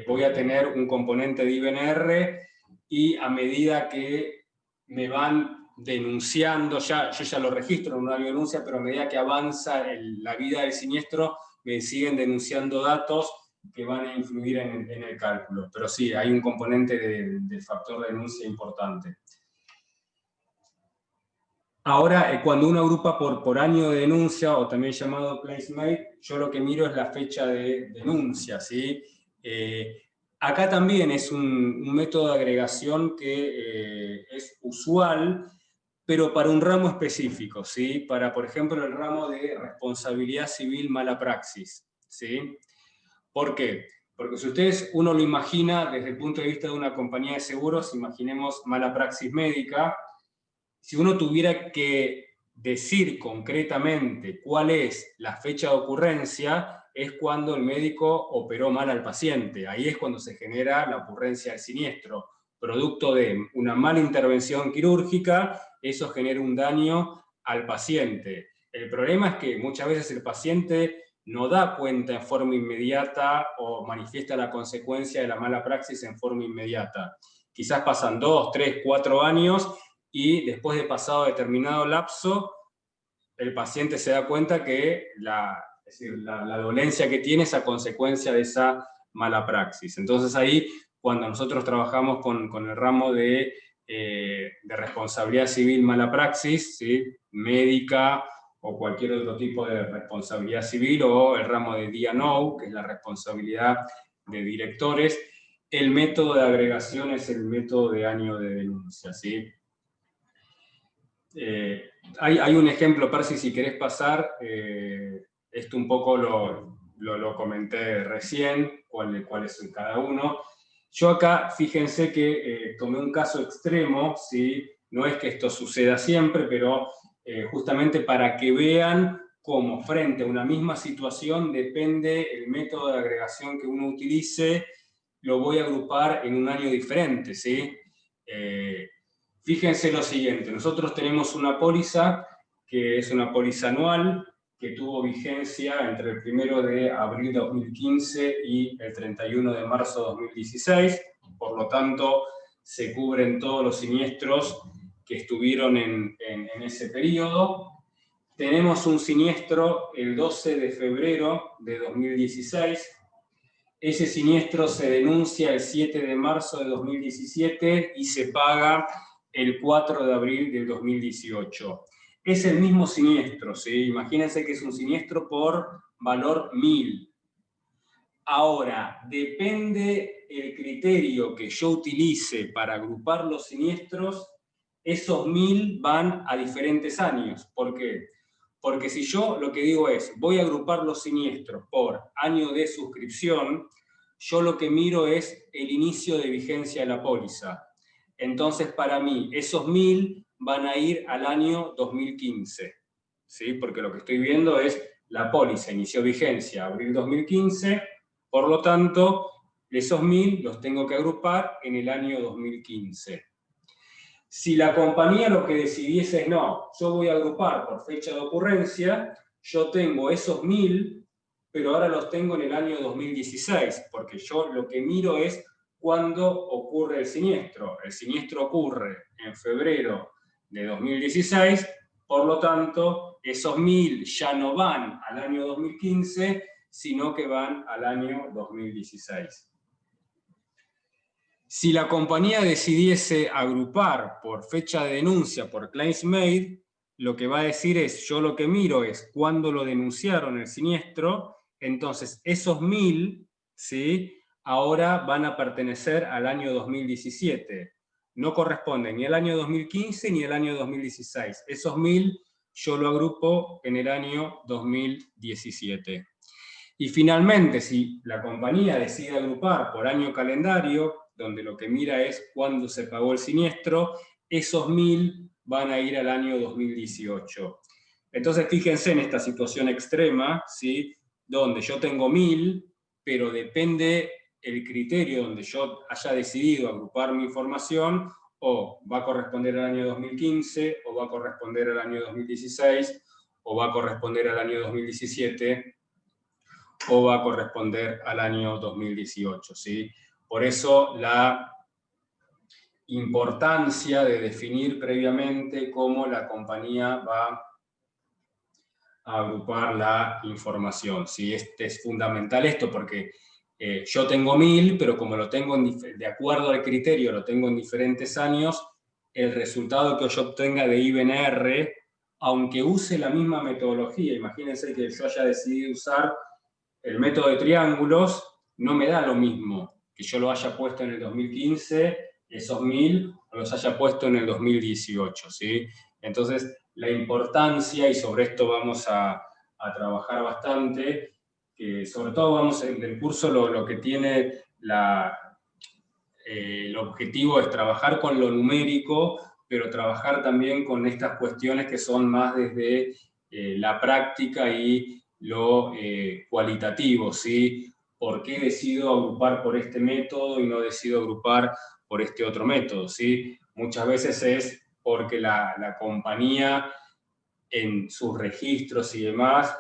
voy a tener un componente de IBNR, y a medida que me van denunciando, yo ya lo registro en una denuncia, pero a medida que avanza la vida del siniestro, me siguen denunciando datos que van a influir en el cálculo. Pero sí, hay un componente de factor de denuncia importante. Ahora, cuando uno agrupa por año de denuncia, o también llamado placemate, yo lo que miro es la fecha de denuncia, ¿sí? Acá también es un método de agregación que es usual, pero para un ramo específico, ¿sí? Para, por ejemplo, el ramo de responsabilidad civil mala praxis, ¿sí? ¿Por qué? Porque si uno lo imagina desde el punto de vista de una compañía de seguros, imaginemos mala praxis médica. Si uno tuviera que decir concretamente cuál es la fecha de ocurrencia, es cuando el médico operó mal al paciente. Ahí es cuando se genera la ocurrencia del siniestro. Producto de una mala intervención quirúrgica, eso genera un daño al paciente. El problema es que muchas veces el paciente no da cuenta en forma inmediata o manifiesta la consecuencia de la mala praxis en forma inmediata. Quizás pasan 2, 3, 4 años y después de pasado determinado lapso, el paciente se da cuenta que la dolencia que tiene es a consecuencia de esa mala praxis. Entonces ahí, cuando nosotros trabajamos con el ramo de responsabilidad civil mala praxis, ¿sí? Médica o cualquier otro tipo de responsabilidad civil, o el ramo de D&O, que es la responsabilidad de directores, el método de agregación es el método de año de denuncia, ¿sí? Hay un ejemplo, Percy, si querés pasar, esto un poco lo comenté recién, cuál es cada uno. Yo acá, fíjense que tomé un caso extremo, ¿sí? No es que esto suceda siempre, pero justamente para que vean cómo frente a una misma situación depende el método de agregación que uno utilice, lo voy a agrupar en un año diferente, ¿sí? Fíjense lo siguiente, nosotros tenemos una póliza que es una póliza anual que tuvo vigencia entre el 1 de abril de 2015 y el 31 de marzo de 2016, por lo tanto se cubren todos los siniestros que estuvieron en ese periodo. Tenemos un siniestro el 12 de febrero de 2016, ese siniestro se denuncia el 7 de marzo de 2017 y se paga el 4 de abril del 2018. Es el mismo siniestro, ¿sí? Imagínense que es un siniestro por valor 1000. Ahora, depende el criterio que yo utilice para agrupar los siniestros, esos 1000 van a diferentes años. ¿Por qué? Porque si yo lo que digo es, voy a agrupar los siniestros por año de suscripción, yo lo que miro es el inicio de vigencia de la póliza. Entonces, para mí, esos 1000 van a ir al año 2015, ¿sí? Porque lo que estoy viendo es la póliza inició vigencia abril 2015, por lo tanto, esos 1000 los tengo que agrupar en el año 2015. Si la compañía lo que decidiese es no, yo voy a agrupar por fecha de ocurrencia, yo tengo esos 1000, pero ahora los tengo en el año 2016, porque yo lo que miro es cuándo ocurre el siniestro. El siniestro ocurre en febrero de 2016, por lo tanto, esos 1000 ya no van al año 2015, sino que van al año 2016. Si la compañía decidiese agrupar por fecha de denuncia, por claims made, lo que va a decir es, yo lo que miro es cuándo lo denunciaron el siniestro, entonces esos 1000, ¿sí? Ahora van a pertenecer al año 2017. No corresponden ni al año 2015 ni al año 2016. Esos 1000 yo lo agrupo en el año 2017. Y finalmente, si la compañía decide agrupar por año calendario, donde lo que mira es cuándo se pagó el siniestro, esos 1000 van a ir al año 2018. Entonces, fíjense en esta situación extrema, ¿sí? Donde yo tengo 1000, pero depende el criterio donde yo haya decidido agrupar mi información, o va a corresponder al año 2015, o va a corresponder al año 2016, o va a corresponder al año 2017, o va a corresponder al año 2018, ¿sí? Por eso la importancia de definir previamente cómo la compañía va a agrupar la información, ¿sí? Es fundamental esto porque yo tengo 1000, pero como lo tengo de acuerdo al criterio, lo tengo en diferentes años, el resultado que yo obtenga de IBNR, aunque use la misma metodología, imagínense que yo haya decidido usar el método de triángulos, no me da lo mismo que yo lo haya puesto en el 2015, esos 1000, o los haya puesto en el 2018, ¿sí? Entonces, la importancia, y sobre esto vamos a trabajar bastante, sobre todo vamos en el curso lo que tiene el objetivo es trabajar con lo numérico, pero trabajar también con estas cuestiones que son más desde la práctica y lo cualitativo, ¿sí? ¿Por qué decido agrupar por este método y no decido agrupar por este otro método, ¿sí? Muchas veces es porque la compañía en sus registros y demás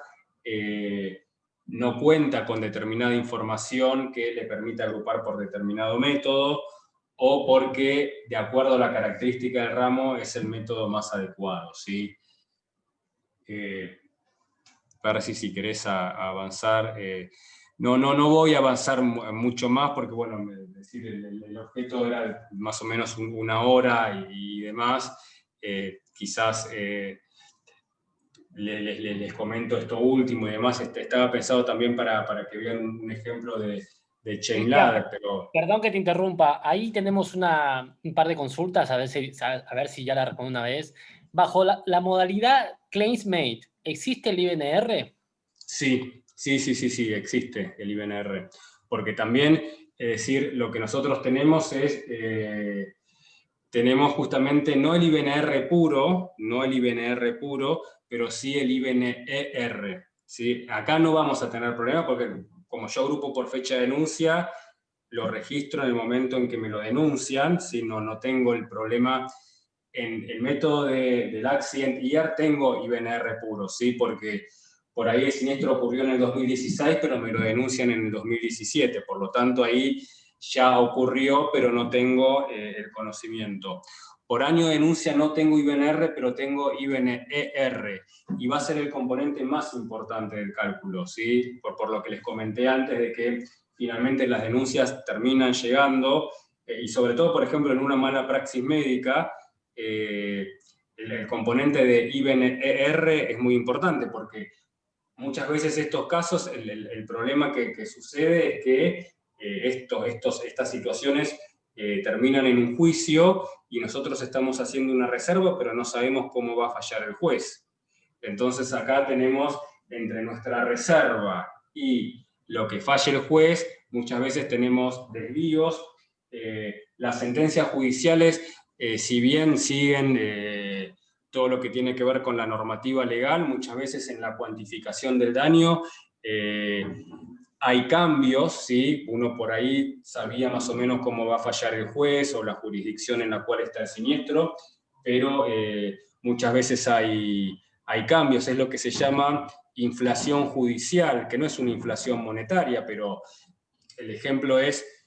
no cuenta con determinada información que le permita agrupar por determinado método, o porque, de acuerdo a la característica del ramo, es el método más adecuado, ¿sí? Para si querés avanzar. No voy a avanzar mucho más porque, bueno, decir, el objeto era más o menos una hora y demás. Quizás les comento esto último y demás. Estaba pensado también para que vean un ejemplo de chain Cristian, ladder, pero... perdón que te interrumpa. Ahí tenemos un par de consultas, a ver si ya la respondo una vez. Bajo la modalidad Claims Made, ¿existe el IBNR? Sí, existe el IBNR. Porque también, es decir, lo que nosotros tenemos es, tenemos justamente no el IBNR puro, pero sí el IBNER. ¿Sí? Acá no vamos a tener problema porque como yo agrupo por fecha de denuncia, lo registro en el momento en que me lo denuncian, si no tengo el problema. En el método del accident year tengo IBNR puro, ¿sí? Porque por ahí el siniestro ocurrió en el 2016, pero me lo denuncian en el 2017, por lo tanto ahí ya ocurrió, pero no tengo el conocimiento. Por año de denuncia no tengo IBNR, pero tengo IBNER, y va a ser el componente más importante del cálculo, ¿sí? Por lo que les comenté antes de que finalmente las denuncias terminan llegando, y sobre todo, por ejemplo, en una mala praxis médica, el componente de IBNER es muy importante porque muchas veces estos casos, el problema que sucede es que estas situaciones terminan en un juicio y nosotros estamos haciendo una reserva, pero no sabemos cómo va a fallar el juez. Entonces acá tenemos entre nuestra reserva y lo que falle el juez, muchas veces tenemos desvíos. Las sentencias judiciales, si bien siguen todo lo que tiene que ver con la normativa legal, muchas veces en la cuantificación del daño hay cambios, ¿sí? Uno por ahí sabía más o menos cómo va a fallar el juez o la jurisdicción en la cual está el siniestro, pero muchas veces hay cambios, es lo que se llama inflación judicial, que no es una inflación monetaria, pero el ejemplo es,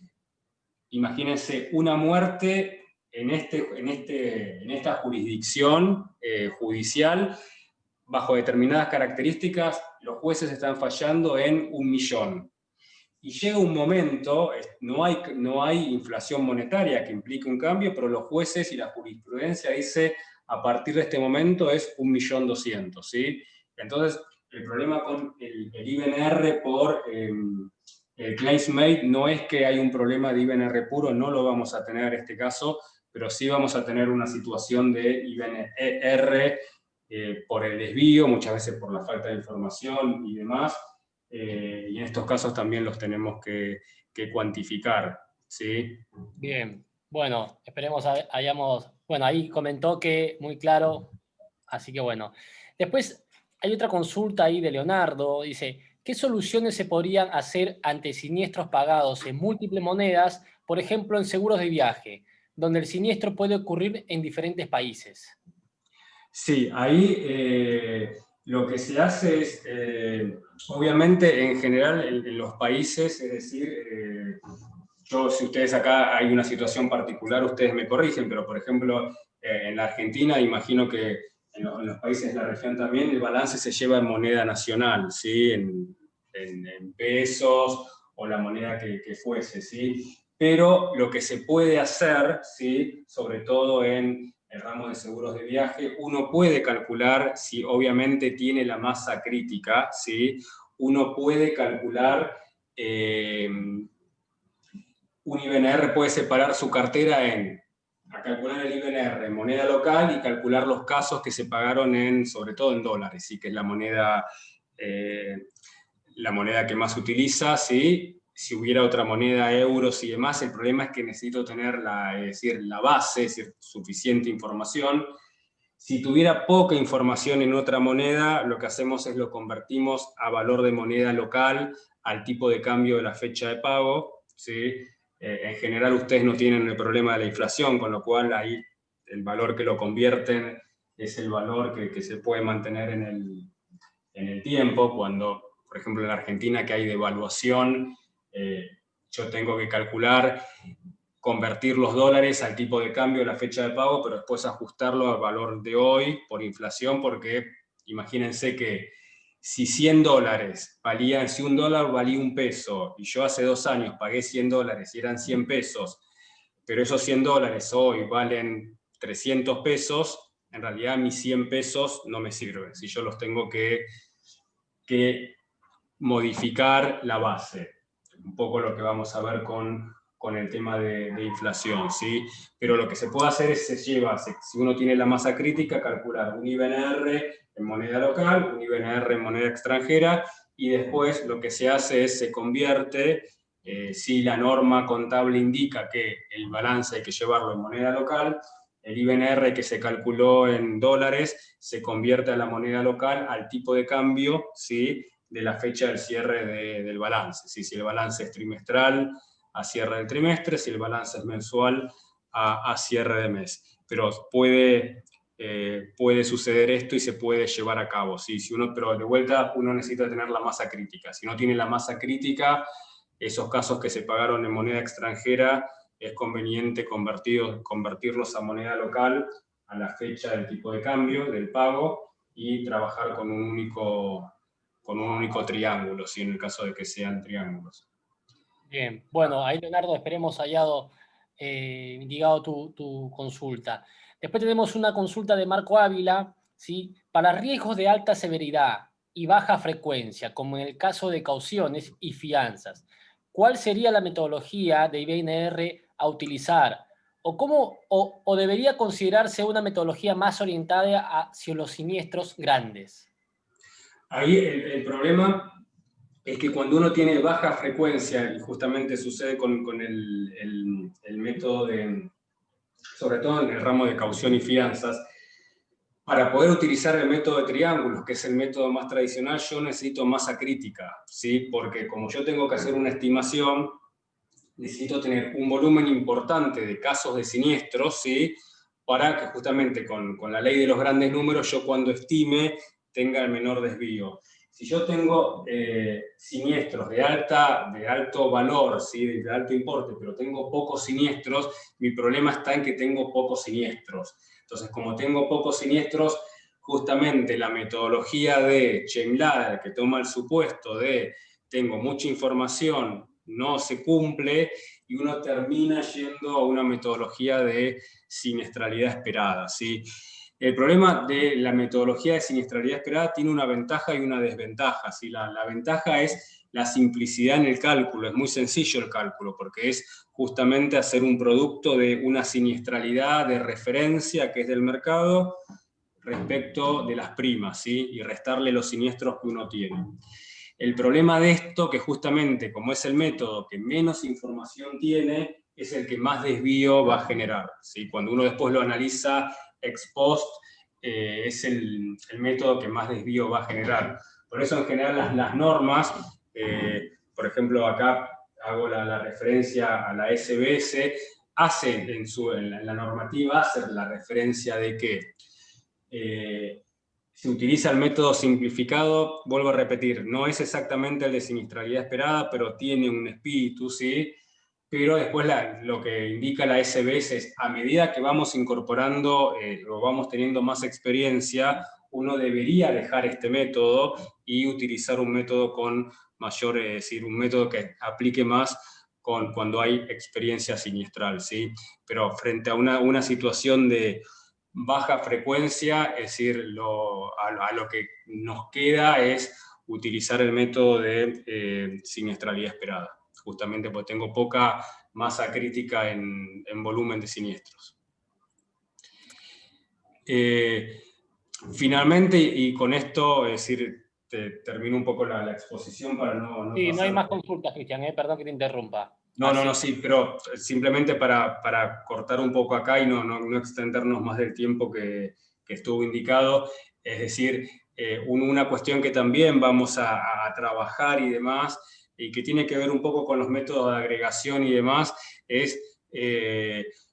imagínense una muerte en esta jurisdicción judicial, bajo determinadas características, los jueces están fallando en 1.000.000. Y llega un momento, no hay inflación monetaria que implique un cambio, pero los jueces y la jurisprudencia dice, a partir de este momento es 1.200.000, ¿sí? Entonces, el problema con el IBNR por el claims made no es que hay un problema de IBNR puro, no lo vamos a tener en este caso, pero sí vamos a tener una situación de IBNER por el desvío, muchas veces por la falta de información y demás, y en estos casos también los tenemos que cuantificar, ¿sí? Bien, bueno, esperemos hayamos... Bueno, ahí comentó que muy claro, así que bueno. Después hay otra consulta ahí de Leonardo, dice, ¿qué soluciones se podrían hacer ante siniestros pagados en múltiples monedas, por ejemplo en seguros de viaje, donde el siniestro puede ocurrir en diferentes países? Sí, ahí Lo que se hace es, obviamente, en general, en los países, es decir, si ustedes acá hay una situación particular, ustedes me corrigen, pero por ejemplo, en la Argentina, imagino que en los países de la región también, el balance se lleva en moneda nacional, ¿sí? En pesos o la moneda que fuese, ¿sí? Pero lo que se puede hacer, ¿sí? Sobre todo en el ramo de seguros de viaje, uno puede calcular, si obviamente tiene la masa crítica, ¿sí? Uno puede calcular, un IBNR puede separar su cartera a calcular el IBNR en moneda local y calcular los casos que se pagaron sobre todo en dólares, ¿sí? Que es la moneda que más se utiliza, ¿sí? Si hubiera otra moneda, euros y demás, el problema es que necesito tener la base, es decir, suficiente información. Si tuviera poca información en otra moneda, lo que hacemos es lo convertimos a valor de moneda local, al tipo de cambio de la fecha de pago, ¿sí? En general ustedes no tienen el problema de la inflación, con lo cual ahí el valor que lo convierten es el valor que se puede mantener en el tiempo. Cuando, por ejemplo, en la Argentina que hay devaluación, yo tengo que calcular, convertir los dólares al tipo de cambio, la fecha de pago, pero después ajustarlo al valor de hoy por inflación, porque imagínense que si 100 dólares valían, si un dólar valía un peso, y yo hace 2 años pagué 100 dólares y eran 100 pesos, pero esos 100 dólares hoy valen 300 pesos, en realidad mis 100 pesos no me sirven, si yo los tengo que modificar la base. Un poco lo que vamos a ver con el tema de inflación, ¿sí? Pero lo que se puede hacer es, si uno tiene la masa crítica, calcular un IBNR en moneda local, un IBNR en moneda extranjera, y después lo que se hace es, se convierte, si la norma contable indica que el balance hay que llevarlo en moneda local, el IBNR que se calculó en dólares se convierte a la moneda local al tipo de cambio, ¿sí? De la fecha del cierre del balance. ¿Sí? Si el balance es trimestral, a cierre del trimestre; si el balance es mensual, a cierre de mes. Pero puede suceder esto y se puede llevar a cabo. ¿Sí? Pero de vuelta uno necesita tener la masa crítica. Si no tiene la masa crítica, esos casos que se pagaron en moneda extranjera, es conveniente convertirlos a moneda local a la fecha del tipo de cambio, del pago, y trabajar con un único triángulo, ¿sí? En el caso de que sean triángulos. Bien, bueno, ahí Leonardo, esperemos hallado, indicado tu consulta. Después tenemos una consulta de Marco Ávila, ¿sí? Para riesgos de alta severidad y baja frecuencia, como en el caso de cauciones y fianzas, ¿cuál sería la metodología de IBNR a utilizar? ¿O debería considerarse una metodología más orientada hacia los siniestros grandes? Ahí el problema es que cuando uno tiene baja frecuencia, y justamente sucede con el método sobre todo en el ramo de caución y fianzas, para poder utilizar el método de triángulos, que es el método más tradicional, yo necesito masa crítica, ¿sí? Porque como yo tengo que hacer una estimación, necesito tener un volumen importante de casos de siniestros, ¿sí? Para que justamente con la ley de los grandes números yo cuando estime tenga el menor desvío. Si yo tengo siniestros de alto valor, ¿sí? De alto importe, pero tengo pocos siniestros, mi problema está en que tengo pocos siniestros. Entonces, como tengo pocos siniestros, justamente la metodología de Chemlader, que toma el supuesto de tengo mucha información, no se cumple, y uno termina yendo a una metodología de siniestralidad esperada, ¿sí? El problema de la metodología de siniestralidad esperada tiene una ventaja y una desventaja, ¿sí? La ventaja es la simplicidad en el cálculo, es muy sencillo el cálculo, porque es justamente hacer un producto de una siniestralidad de referencia que es del mercado respecto de las primas, ¿sí? Y restarle los siniestros que uno tiene. El problema de esto, que justamente como es el método que menos información tiene, es el que más desvío va a generar, ¿sí? Cuando uno después lo analiza ex post, es el método que más desvío va a generar. Por eso en general las normas, por ejemplo acá hago la referencia a la SBS, hace en la normativa hace la referencia de que se utiliza el método simplificado, vuelvo a repetir, no es exactamente el de siniestralidad esperada, pero tiene un espíritu, ¿sí? Pero después lo que indica la SBS es, a medida que vamos incorporando o vamos teniendo más experiencia, uno debería dejar este método y utilizar un método con mayor, es decir, un método que aplique más cuando hay experiencia siniestral, ¿sí? Pero frente a una situación de baja frecuencia, es decir, a lo que nos queda es utilizar el método de siniestralidad esperada, justamente porque tengo poca masa crítica en volumen de siniestros. Finalmente, y con esto, es decir, termino un poco la exposición para no Sí, pasar. no hay más consultas, Cristian, perdón que te interrumpa. No, sí, pero simplemente para cortar un poco acá y no extendernos más del tiempo que estuvo indicado, es decir, una cuestión que también vamos a trabajar y demás, y que tiene que ver un poco con los métodos de agregación y demás, es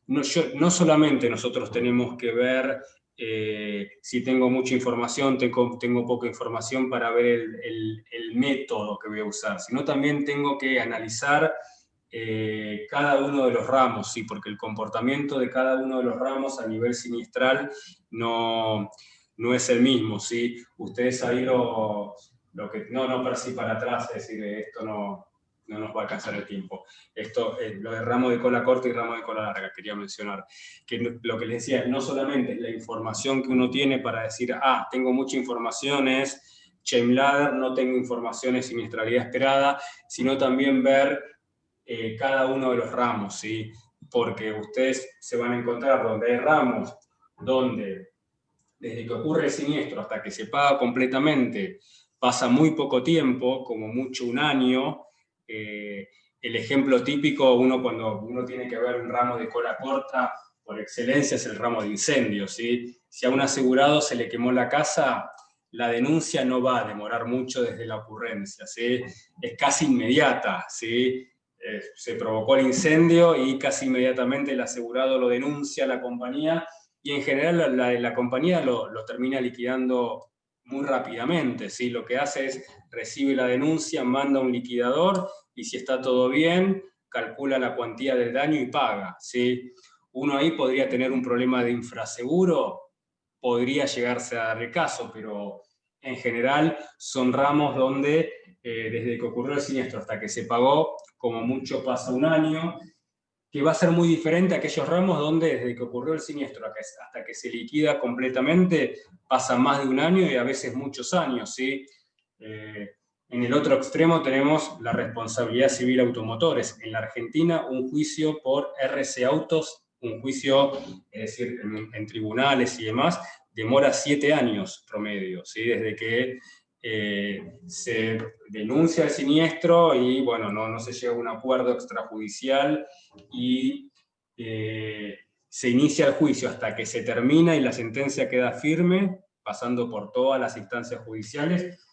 no solamente nosotros tenemos que ver si tengo mucha información, tengo poca información para ver el método que voy a usar, sino también tengo que analizar cada uno de los ramos, sí, porque el comportamiento de cada uno de los ramos a nivel siniestral no es el mismo, ¿sí? Ustedes ahí lo que no per para atrás, es decir, esto no nos va a alcanzar el tiempo. Esto, lo de ramo de cola corta y ramo de cola larga, quería mencionar. Que lo que les decía, no solamente la información que uno tiene para decir, tengo mucha información, es Chain-Ladder, no tengo información, es siniestralidad esperada, sino también ver cada uno de los ramos, ¿sí? Porque ustedes se van a encontrar donde hay ramos, donde desde que ocurre el siniestro hasta que se paga completamente pasa muy poco tiempo, como mucho un año. El ejemplo típico, cuando uno tiene que ver un ramo de cola corta, por excelencia es el ramo de incendio, ¿sí? Si a un asegurado se le quemó la casa, la denuncia no va a demorar mucho desde la ocurrencia, ¿sí? Es casi inmediata, ¿sí? Se provocó el incendio y casi inmediatamente el asegurado lo denuncia a la compañía y en general la compañía lo termina liquidando muy rápidamente, ¿sí? Lo que hace es recibe la denuncia, manda un liquidador y si está todo bien, calcula la cuantía del daño y paga, ¿sí? Uno ahí podría tener un problema de infraseguro, podría llegarse a dar el caso, pero en general son ramos donde desde que ocurrió el siniestro hasta que se pagó, como mucho pasa un año, que va a ser muy diferente a aquellos ramos donde desde que ocurrió el siniestro hasta que se liquida completamente pasa más de un año y a veces muchos años, ¿sí? En el otro extremo tenemos la responsabilidad civil automotores. En la Argentina, un juicio por RC Autos, un juicio, es decir, en tribunales y demás, demora 7 años promedio, ¿sí? Desde que se denuncia el siniestro y, bueno, no se llega a un acuerdo extrajudicial y se inicia el juicio hasta que se termina y la sentencia queda firme, pasando por todas las instancias judiciales,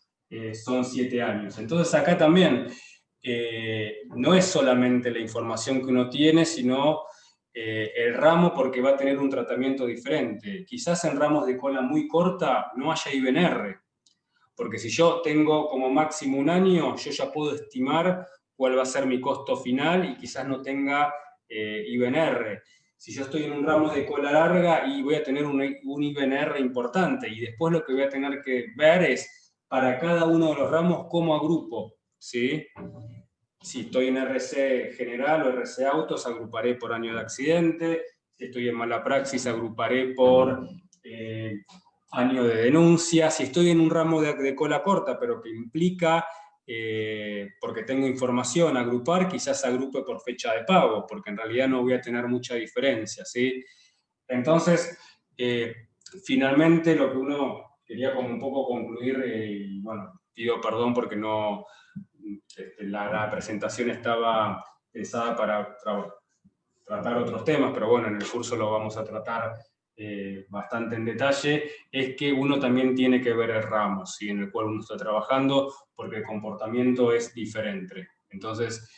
son 7 años. Entonces acá también no es solamente la información que uno tiene, sino el ramo porque va a tener un tratamiento diferente. Quizás en ramos de cola muy corta no haya IBNR, porque si yo tengo como máximo un año, yo ya puedo estimar cuál va a ser mi costo final y quizás no tenga IBNR. Si yo estoy en un ramo de cola larga y voy a tener un IBNR importante y después lo que voy a tener que ver es para cada uno de los ramos cómo agrupo, ¿sí? Si estoy en RC general o RC autos, agruparé por año de accidente. Si estoy en mala praxis, agruparé por año de denuncia. Si estoy en un ramo de cola corta, pero que implica, porque tengo información, agrupar, quizás agrupe por fecha de pago, porque en realidad no voy a tener mucha diferencia, ¿sí? Entonces, finalmente lo que uno quería como un poco concluir, y bueno, pido perdón porque no... La presentación estaba pensada para tratar otros temas, pero bueno, en el curso lo vamos a tratar bastante en detalle, es que uno también tiene que ver el ramo, ¿sí? En el cual uno está trabajando, porque el comportamiento es diferente. Entonces,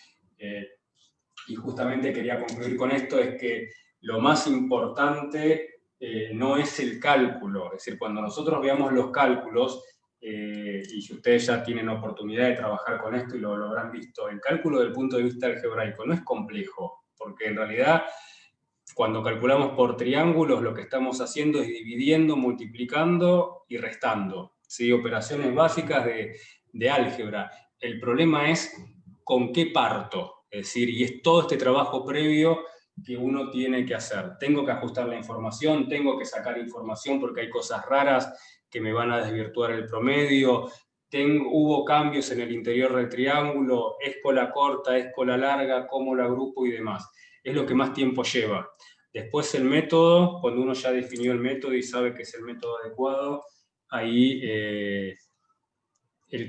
y justamente quería concluir con esto, es que lo más importante no es el cálculo. Es decir, cuando nosotros veamos los cálculos, y si ustedes ya tienen oportunidad de trabajar con esto y lo habrán visto, el cálculo del punto de vista algebraico no es complejo, porque en realidad cuando calculamos por triángulos lo que estamos haciendo es dividiendo, multiplicando y restando, ¿sí? Operaciones básicas de álgebra. El problema es con qué parto, es decir, y es todo este trabajo previo que uno tiene que hacer. Tengo que ajustar la información, tengo que sacar información porque hay cosas raras que me van a desvirtuar el promedio, hubo cambios en el interior del triángulo, es cola corta, es cola larga, cómo la agrupo y demás. Es lo que más tiempo lleva. Después el método, cuando uno ya definió el método y sabe que es el método adecuado, ahí el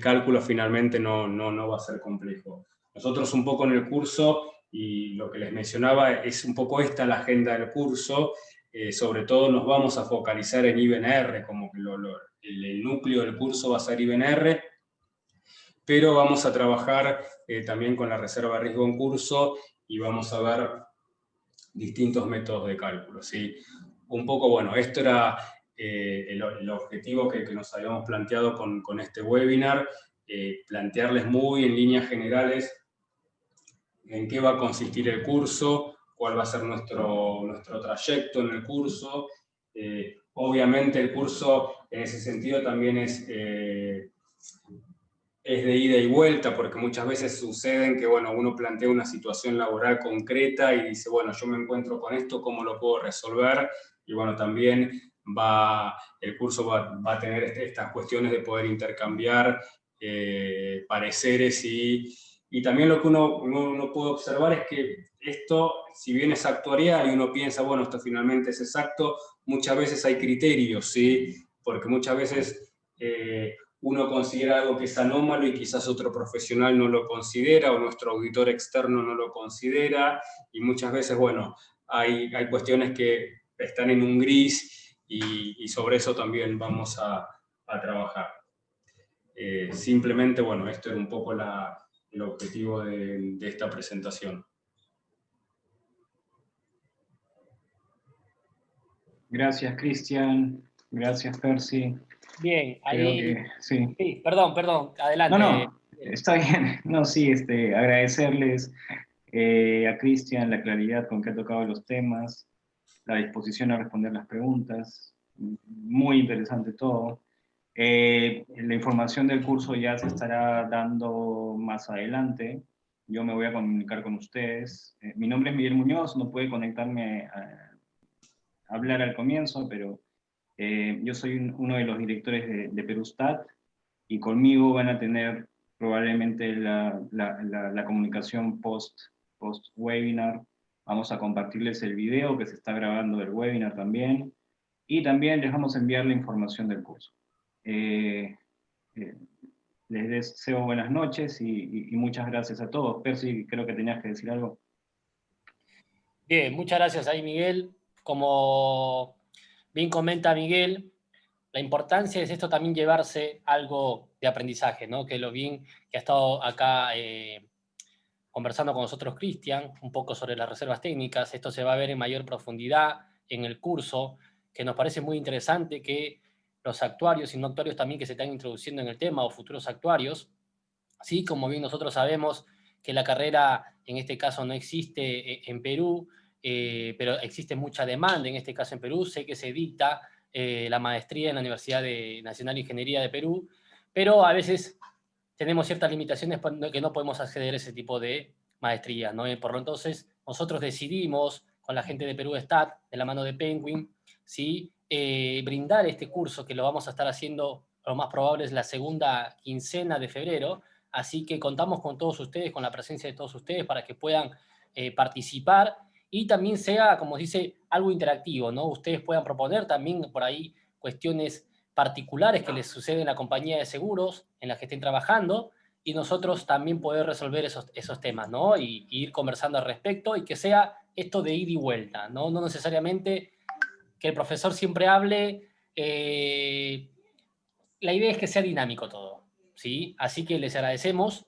cálculo finalmente no va a ser complejo. Nosotros un poco en el curso, y lo que les mencionaba, es un poco esta la agenda del curso, sobre todo nos vamos a focalizar en IBNR, como que el núcleo del curso va a ser IBNR, pero vamos a trabajar también con la reserva de riesgo en curso y vamos a ver distintos métodos de cálculo, ¿sí? Un poco, bueno, esto era el objetivo que nos habíamos planteado con este webinar, plantearles muy en líneas generales en qué va a consistir el curso, cuál va a ser nuestro trayecto en el curso. Obviamente el curso en ese sentido también es de ida y vuelta, porque muchas veces suceden que, bueno, uno plantea una situación laboral concreta y dice, bueno, yo me encuentro con esto, ¿cómo lo puedo resolver? Y bueno, también el curso va a tener estas cuestiones de poder intercambiar pareceres y también lo que uno puede observar es que esto, si bien es actuarial y uno piensa, bueno, esto finalmente es exacto, muchas veces hay criterios, ¿sí? Porque muchas veces uno considera algo que es anómalo y quizás otro profesional no lo considera o nuestro auditor externo no lo considera y muchas veces, bueno, hay cuestiones que están en un gris y sobre eso también vamos a trabajar. Simplemente, bueno, esto era un poco el objetivo de esta presentación. Gracias, Cristian. Gracias, Percy. Bien, Creo ahí... que sí. Sí, perdón, adelante. No, está bien. No, sí, agradecerles a Cristian la claridad con que ha tocado los temas, la disposición a responder las preguntas. Muy interesante todo. La información del curso ya se estará dando más adelante. Yo me voy a comunicar con ustedes. Mi nombre es Miguel Muñoz, no pude conectarme a hablar al comienzo, pero yo soy uno de los directores de Perustat y conmigo van a tener probablemente la comunicación post-webinar. Vamos a compartirles el video que se está grabando del webinar también y también les vamos a enviar la información del curso. Eh, les deseo buenas noches y muchas gracias a todos. Percy, creo que tenías que decir algo. Bien, muchas gracias ahí, Miguel. Como bien comenta Miguel, la importancia es esto también llevarse algo de aprendizaje, ¿no? Que lo bien que ha estado acá conversando con nosotros Cristian, un poco sobre las reservas técnicas. Esto se va a ver en mayor profundidad en el curso, que nos parece muy interesante que los actuarios y no actuarios también que se están introduciendo en el tema o futuros actuarios, ¿sí? Como bien nosotros sabemos que la carrera en este caso no existe en Perú, pero existe mucha demanda en este caso en Perú. Sé que se dicta la maestría en la Universidad Nacional de Ingeniería de Perú, pero a veces tenemos ciertas limitaciones que no podemos acceder a ese tipo de maestrías, ¿no? Por lo entonces, nosotros decidimos, con la gente de Perú Stat, de la mano de Penguin, ¿sí? Brindar este curso que lo vamos a estar haciendo, lo más probable es la segunda quincena de febrero, así que contamos con todos ustedes, con la presencia de todos ustedes para que puedan participar y también sea, como dice, algo interactivo, ¿no? Ustedes puedan proponer también por ahí cuestiones particulares que les suceden en la compañía de seguros en las que estén trabajando y nosotros también poder resolver esos temas, ¿no? Y ir conversando al respecto y que sea esto de ida y vuelta, ¿no? No necesariamente que el profesor siempre hable, la idea es que sea dinámico todo, ¿sí? Así que les agradecemos.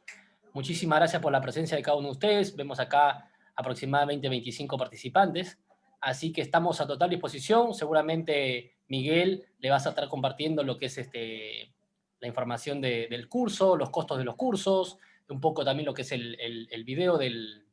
Muchísimas gracias por la presencia de cada uno de ustedes. Vemos acá aproximadamente 25 participantes. así que estamos a total disposición. Seguramente Miguel le vas a estar compartiendo lo que es la información del curso, los costos de los cursos, un poco también lo que es el video del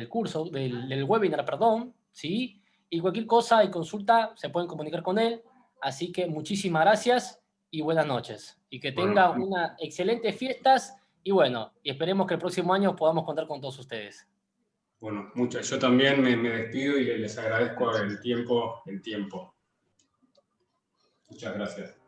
curso, del webinar, perdón, ¿sí? Y cualquier cosa y consulta se pueden comunicar con él. Así que muchísimas gracias y buenas noches. Y que tenga unas excelentes fiestas y bueno, y esperemos que el próximo año podamos contar con todos ustedes. Bueno, yo también me despido y les agradezco el tiempo. Muchas gracias.